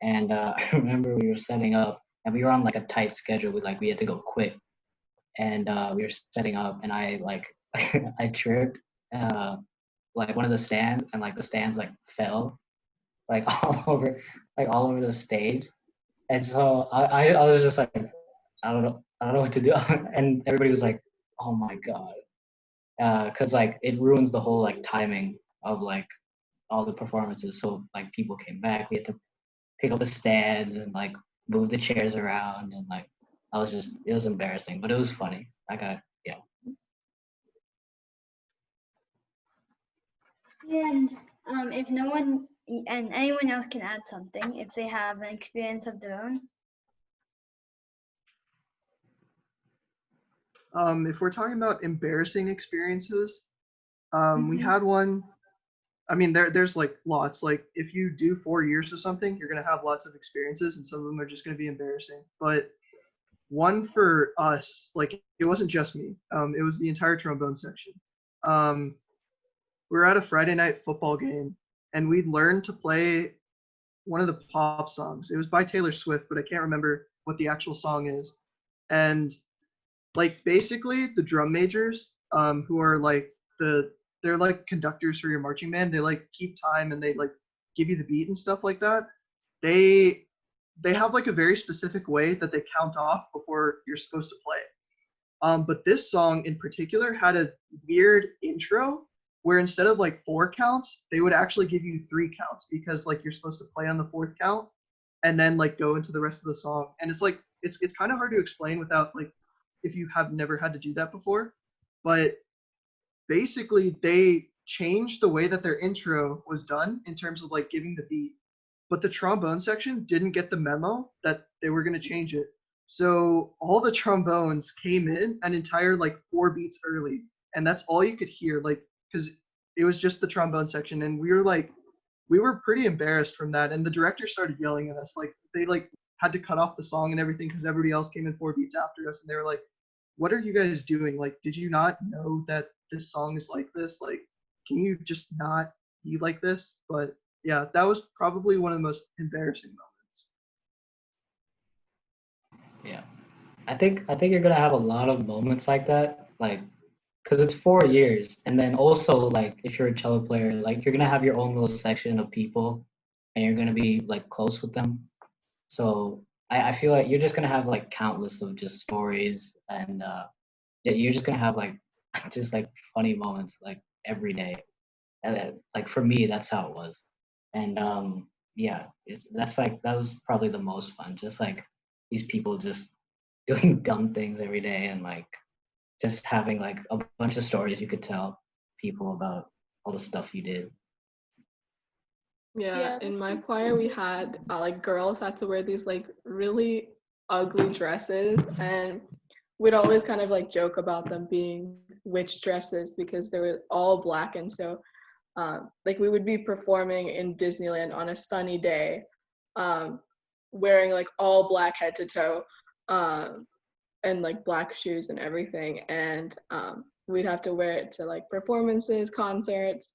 And I remember we were setting up and we were on like a tight schedule. We had to go quick, and we were setting up, and I like I tripped like one of the stands, and like the stands like fell like all over the stage. And so I was just like, I don't know what to do. And everybody was like, oh my god, because like it ruins the whole like timing of like all the performances. So like people came back, we had to pick up the stands and like move the chairs around, and like I was just, it was embarrassing, but it was funny. I got, yeah. And if no one and anyone else can add something if they have an experience of their own. If we're talking about embarrassing experiences, we Mhm. had one. I mean, there's like lots. Like if you do 4 years of something, you're gonna have lots of experiences, and some of them are just gonna be embarrassing. But one for us, like it wasn't just me. It was the entire trombone section. We were at a Friday night football game, and we learned to play one of the pop songs. It was by Taylor Swift, but I can't remember what the actual song is. And like basically the drum majors, who are like they're like conductors for your marching band. They like keep time and they like give you the beat and stuff like that. They have like a very specific way that they count off before you're supposed to play. But this song in particular had a weird intro where instead of like 4 counts, they would actually give you 3 counts because like you're supposed to play on the 4th count and then like go into the rest of the song. And it's like it's kind of hard to explain without like if you have never had to do that before. But basically they changed the way that their intro was done in terms of like giving the beat. But the trombone section didn't get the memo that they were going to change it. So all the trombones came in an entire like 4 beats early, and that's all you could hear, like because it was just the trombone section, and we were pretty embarrassed from that. And the director started yelling at us, like they like had to cut off the song and everything because everybody else came in 4 beats after us, and they were like, "What are you guys doing? Like, did you not know that this song is like this? Like, can you just not be like this?" But yeah, that was probably one of the most embarrassing moments. Yeah. I think you're gonna have a lot of moments like that, like, because it's 4 years, and then also like if you're a cello player, like you're gonna have your own little section of people, and you're gonna be like close with them. So I feel like you're just gonna have like countless of just stories, and yeah, you're just gonna have like just like funny moments like every day. And like for me, that's how it was. And yeah, that's like that was probably the most fun. Just like these people just doing dumb things every day and like just having like a bunch of stories you could tell people about all the stuff you did. Yeah, Yeah, in that's my so choir we had like girls had to wear these like really ugly dresses, and we'd always kind of like joke about them being witch dresses because they were all black. And so like we would be performing in Disneyland on a sunny day, um, wearing like all black head to toe, um, and like black shoes and everything. And we'd have to wear it to like performances, concerts,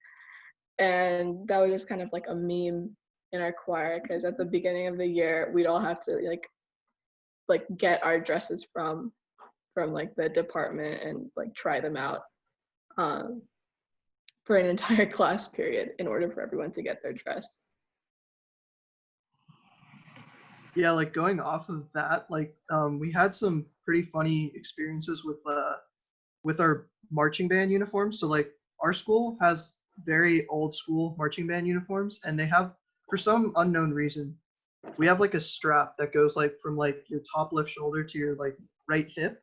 and that was just kind of like a meme in our choir because at the beginning of the year we'd all have to like get our dresses from like the department and like try them out um, for an entire class period in order for everyone to get their dress. Yeah, like going off of that, like we had some pretty funny experiences with our marching band uniforms. So like our school has very old school marching band uniforms, and they have, for some unknown reason, we have like a strap that goes like from like your top left shoulder to your like right hip,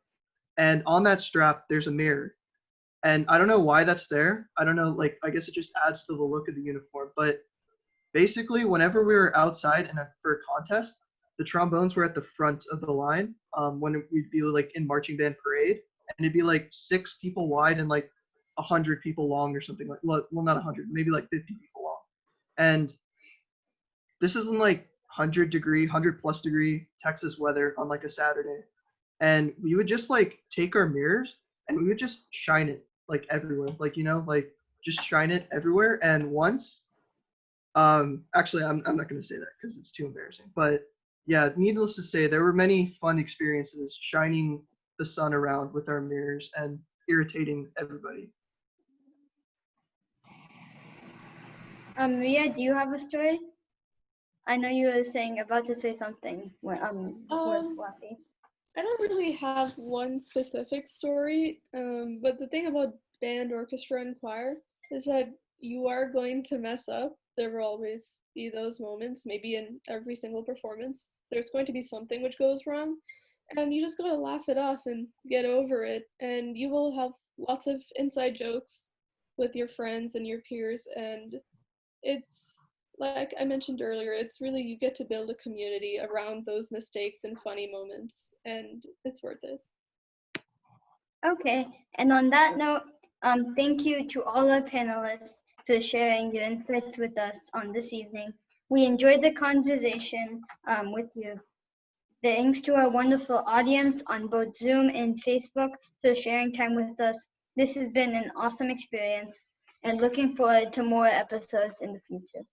and on that strap there's a mirror. And I don't know why that's there. I don't know, like I guess it just adds to the look of the uniform. But basically, whenever we were outside and for a contest, the trombones were at the front of the line, when we'd be like in marching band parade, and it'd be like 6 people wide and like 100 people long or something, like, well, not 100, maybe like 50 people long. And this is in like 100 plus degree Texas weather on like a Saturday. And we would just like take our mirrors and we would just shine it like everywhere, like, like just shine it everywhere. And once, actually, I'm not going to say that because it's too embarrassing. But yeah, needless to say, there were many fun experiences shining the sun around with our mirrors and irritating everybody. Riya, do you have a story? I know you were about to say something with Um, Swathi. I don't really have one specific story, but the thing about band, orchestra, and choir is that you are going to mess up. There will always be those moments, maybe in every single performance. There's going to be something which goes wrong, and you just gotta laugh it off and get over it. And you will have lots of inside jokes with your friends and your peers, and it's like I mentioned earlier, it's really you get to build a community around those mistakes and funny moments, and it's worth it. Okay, and on that note, thank you to all our panelists for sharing your insights with us on this evening. We enjoyed the conversation with you. Thanks to our wonderful audience on both Zoom and Facebook for sharing time with us. This has been an awesome experience and looking forward to more episodes in the future.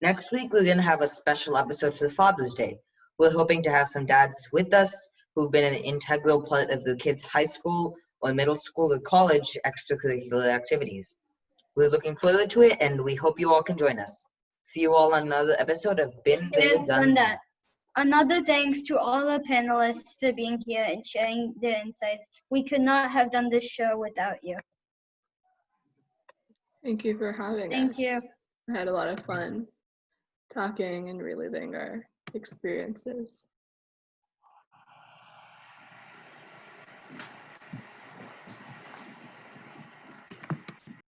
Next week, we're going to have a special episode for Father's Day. We're hoping to have some dads with us who've been an integral part of the kids' high school or middle school or college extracurricular activities. We're looking forward to it, and we hope you all can join us. See you all on another episode of Been There, Done That. Another thanks to all our panelists for being here and sharing their insights. We could not have done this show without you. Thank you for having us. Thank you. I had a lot of fun talking and reliving our experiences.